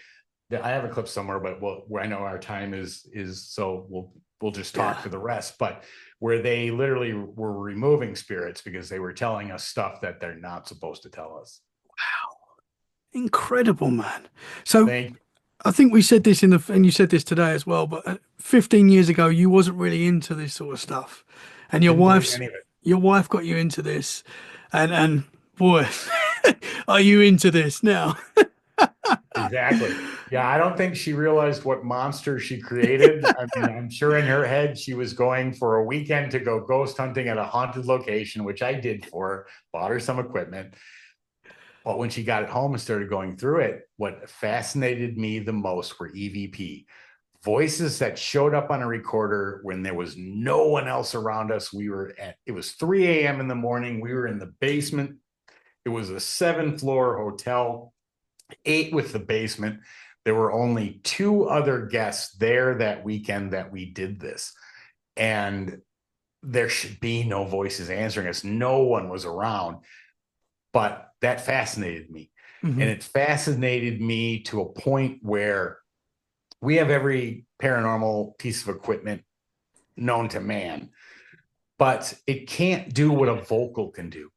I have a clip somewhere, but I know our time is so we'll just talk for the rest. But where they literally were removing spirits because they were telling us stuff that they're not supposed to tell us. Wow. Incredible, man. So Thank you. I think we said this and you said this today as well, but 15 years ago, you wasn't really into this sort of stuff. And your wife got you into this. And boy, are you into this now? Exactly. Yeah, I don't think she realized what monster she created. I mean, I'm sure in her head she was going for a weekend to go ghost hunting at a haunted location, which I did for her, bought her some equipment. But when she got it home and started going through it, what fascinated me the most were EVP. Voices that showed up on a recorder when there was no one else around us. It was 3 a.m. in the morning. We were in the basement. It was a 7-floor hotel, 8 with the basement. There were only 2 other guests there that weekend that we did this. And there should be no voices answering us. No one was around. But that fascinated me. Mm-hmm. And it fascinated me to a point where we have every paranormal piece of equipment known to man, but it can't do what a vocal can do.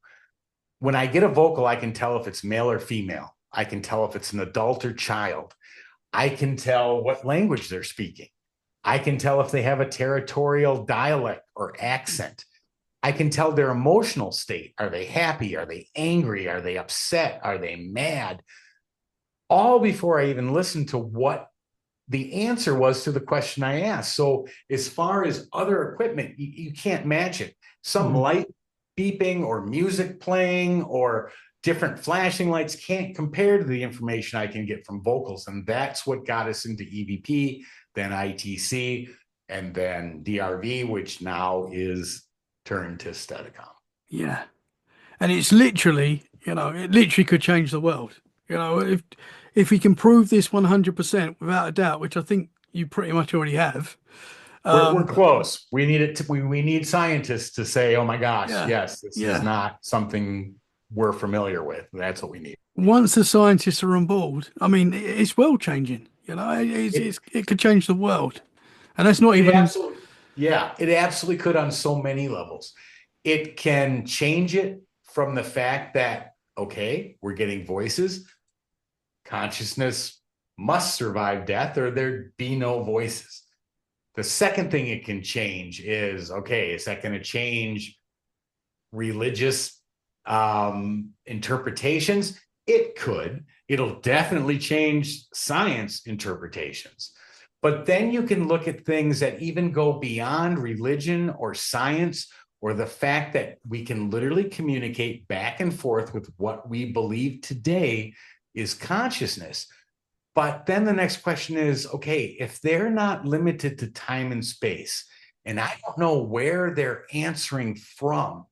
When I get a vocal, I can tell if it's male or female. I can tell if it's an adult or child. I can tell what language they're speaking. I can tell if they have a territorial dialect or accent. I can tell their emotional state. Are they happy? Are they angry? Are they upset? Are they mad? All before I even listen to what the answer was to the question I asked. So as far as other equipment, you can't match it. Some light beeping or music playing or different flashing lights can't compare to the information I can get from vocals. And that's what got us into EVP, then ITC, and then DRV, which now is turned to Staticom. Yeah. And it's literally, it literally could change the world. If we can prove this 100% without a doubt, which I think you pretty much already have. We're close. We need it. We need scientists to say, "Oh my gosh, yes, this is not something we're familiar with." That's what we need. Once the scientists are on board, I mean, it's world changing. It could change the world, and that's not even. It absolutely could on so many levels. It can change it from the fact that, okay, we're getting voices. Consciousness must survive death, or there'd be no voices. The second thing it can change is, okay, is that going to change religious interpretations? It could. It'll definitely change science interpretations. But then you can look at things that even go beyond religion or science, or the fact that we can literally communicate back and forth with what we believe today is consciousness. But then the next question is, okay, if they're not limited to time and space, and I don't know where they're answering from,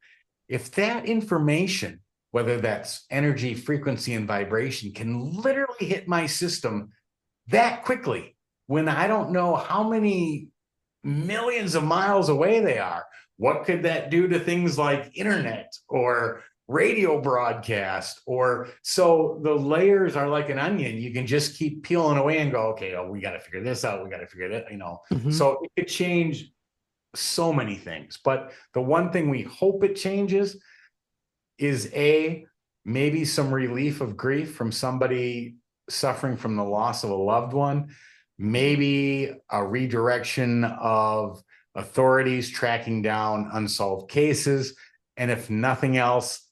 if that information, whether that's energy, frequency, and vibration, can literally hit my system that quickly, when I don't know how many millions of miles away they are, what could that do to things like internet or radio broadcast? Or so the layers are like an onion. You can just keep peeling away and go, okay, we got to figure this out. We got to figure that, So it could change so many things. But the one thing we hope it changes is maybe some relief of grief from somebody suffering from the loss of a loved one, maybe a redirection of authorities tracking down unsolved cases, and if nothing else,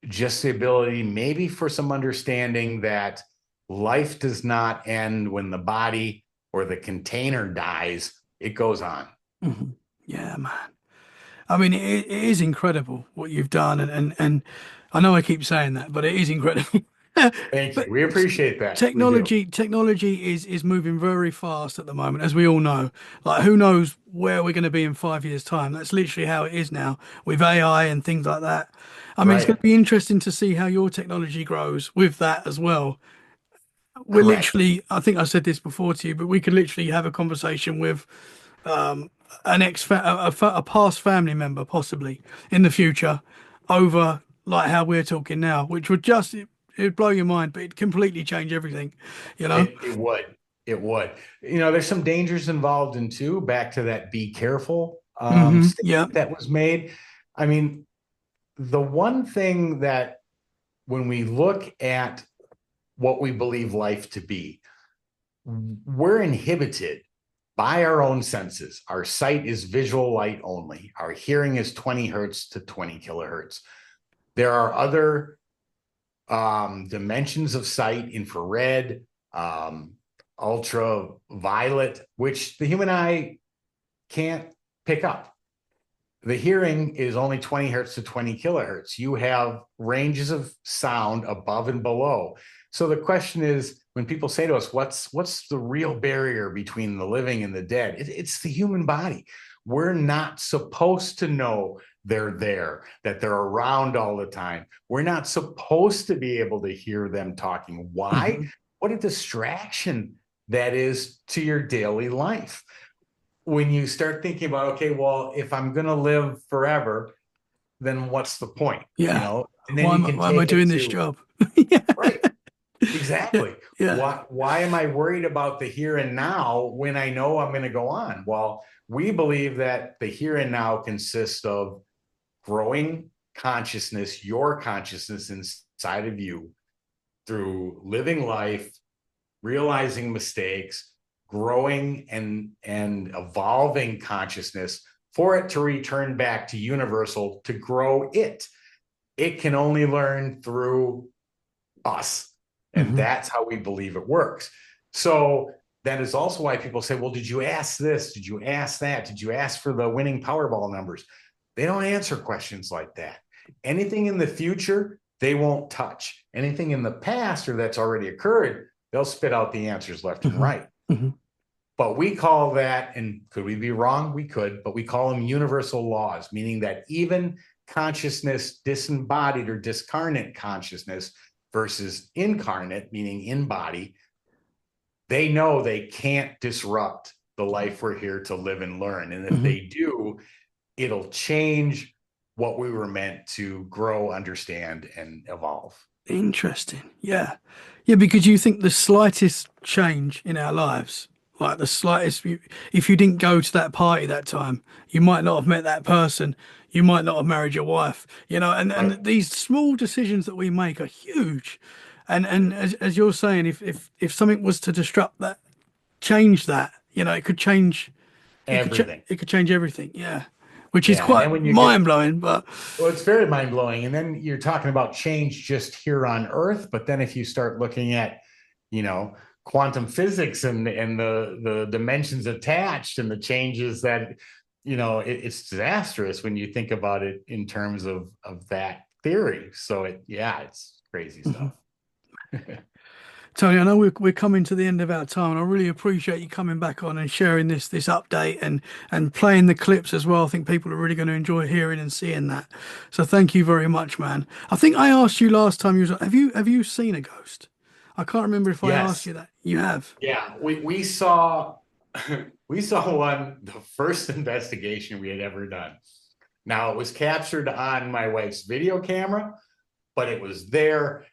just the ability maybe for some understanding that life does not end when the body or the container dies. It goes on. Yeah, man. I mean, it is incredible what you've done, and I know I keep saying that, but it is incredible. Thank you. We appreciate that. Technology is moving very fast at the moment, as we all know. Like, who knows where we're going to be in 5 years' time? That's literally how it is now with AI and things like that. I mean, It's going to be interesting to see how your technology grows with that as well. We're literally, I think I said this before to you, but we could literally have a conversation with a past family member, possibly in the future, over like how we're talking now, which would just it'd blow your mind, but it'd completely change everything. It would. There's some dangers involved in too. Back to that be careful statement that was made. I mean, the one thing that when we look at what we believe life to be, we're inhibited by our own senses. Our sight is visual light only. Our hearing is 20 hertz to 20 kilohertz. There are other dimensions of sight, infrared, ultraviolet, which the human eye can't pick up. The hearing is only 20 hertz to 20 kilohertz. You have ranges of sound above and below. So the question is, when people say to us, what's the real barrier between the living and the dead? It's the human body. We're not supposed to know they're there, that they're around all the time. We're not supposed to be able to hear them talking. Why? What a distraction that is to your daily life. When you start thinking about, okay, well, if I'm going to live forever, then what's the point? Yeah. And then why am I doing this job? Right. Exactly. Yeah. Why am I worried about the here and now when I know I'm going to go on? Well, we believe that the here and now consists of growing consciousness, your consciousness inside of you, through living life, realizing mistakes, growing and evolving consciousness for it to return back to universal to grow it. It can only learn through us. And that's how we believe it works. So that is also why people say, well, did you ask this? Did you ask that? Did you ask for the winning Powerball numbers? They don't answer questions like that. Anything in the future, they won't touch. Anything in the past or that's already occurred, they'll spit out the answers left and right. But we call that, and could we be wrong? We could, but we call them universal laws, meaning that even consciousness, disembodied or discarnate consciousness versus incarnate, meaning in body, they know they can't disrupt the life we're here to live and learn. And if they do, it'll change what we were meant to grow, understand, and evolve. Interesting. Yeah. Yeah, because you think the slightest change in our lives, like the slightest, if you didn't go to that party that time, you might not have met that person. You might not have married your wife, you know, and these small decisions that we make are huge. And as you're saying, if something was to disrupt that, change that, you know, it could change everything. It could change everything. Yeah. Which is quite mind blowing, but well, it's very mind blowing. And then you're talking about change just here on Earth. But then if you start looking at, you know, quantum physics and the dimensions attached and the changes that, you know, it's disastrous when you think about it in terms of that theory. So it's crazy stuff. Tony, I know we're coming to the end of our time, and I really appreciate you coming back on and sharing this update and playing the clips as well. I think people are really going to enjoy hearing and seeing that. So thank you very much, man. I think I asked you last time have you seen a ghost? I can't remember if I asked you that. You have? Yeah, we saw one, the first investigation we had ever done. Now it was captured on my wife's video camera, but it was there.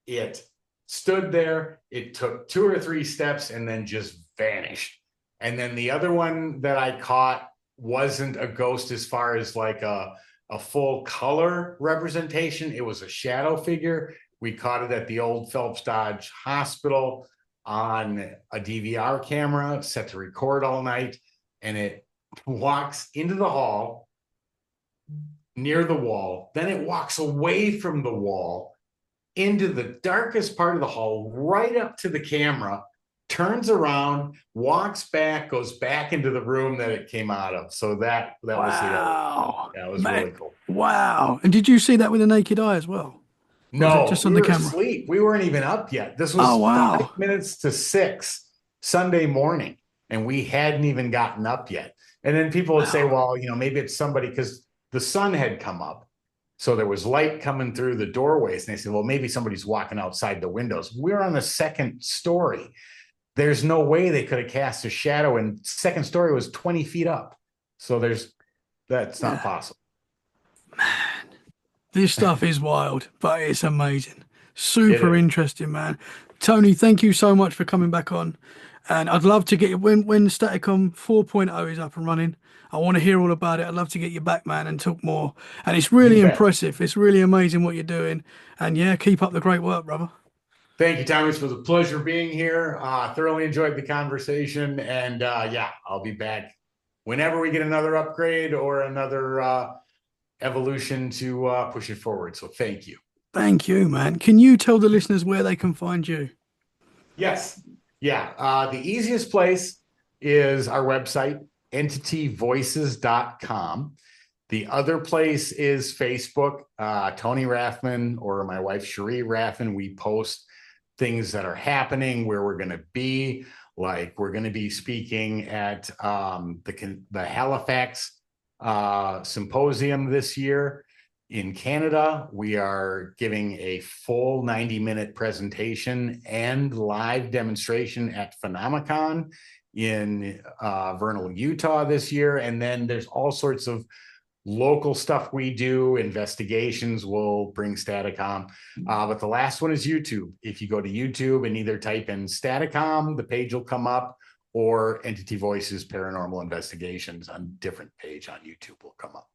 It stood there, it took 2 or 3 steps and then just vanished. And then the other one that I caught wasn't a ghost as far as like a full color representation. It was a shadow figure. We caught it at the old Phelps Dodge Hospital on a DVR camera set to record all night. And it walks into the hall near the wall. Then it walks away from the wall into the darkest part of the hall, right up to the camera, turns around, walks back, goes back into the room that it came out of. So that was that was really cool. Wow. And did you see that with the naked eye as well? No, just on the camera? Asleep. We weren't even up yet. This was 5 minutes to 6 Sunday morning, and we hadn't even gotten up yet. And then people would say, well, you know, maybe it's somebody, because the sun had come up. So there was light coming through the doorways. And they said, well, maybe somebody's walking outside the windows. We're on the 2nd story. There's no way they could have cast a shadow, and 2nd story was 20 feet up. So that's not possible. Man, this stuff is wild, but it's amazing. Super interesting, man. Tony, thank you so much for coming back on. And I'd love to get you, when Staticom 4.0 is up and running, I want to hear all about it. I'd love to get you back, man, and talk more. And it's really impressive. It's really amazing what you're doing. And yeah, keep up the great work, brother. Thank you, Thomas. It was a pleasure being here. Thoroughly enjoyed the conversation. And I'll be back whenever we get another upgrade or another evolution to push it forward. So thank you. Thank you, man. Can you tell the listeners where they can find you? Yes. Yeah. The easiest place is our website, entityvoices.com. The other place is Facebook, Tony Rathman or my wife, Cherie Rathman. We post things that are happening, where we're going to be. Like, we're going to be speaking at the Halifax symposium this year in Canada. We are giving a full 90-minute presentation and live demonstration at Phenomicon in Vernal, Utah this year. And then there's all sorts of local stuff we do. Investigations will bring Staticom. But the last one is YouTube. If you go to YouTube and either type in Staticom, the page will come up, or Entity Voices Paranormal Investigations on a different page on YouTube will come up.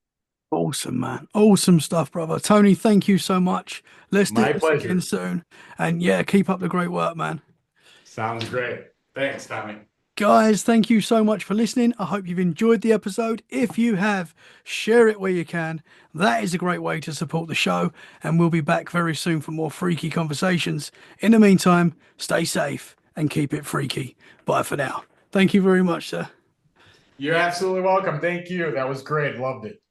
Awesome, man. Awesome stuff, brother. Tony, thank you so much. Let's do this again soon. And yeah, keep up the great work, man. Sounds great. Thanks, Tommy. Guys, thank you so much for listening. I hope you've enjoyed the episode. If you have, share it where you can. That is a great way to support the show. And we'll be back very soon for more freaky conversations. In the meantime, stay safe and keep it freaky. Bye for now. Thank you very much, sir. You're absolutely welcome. Thank you. That was great. Loved it.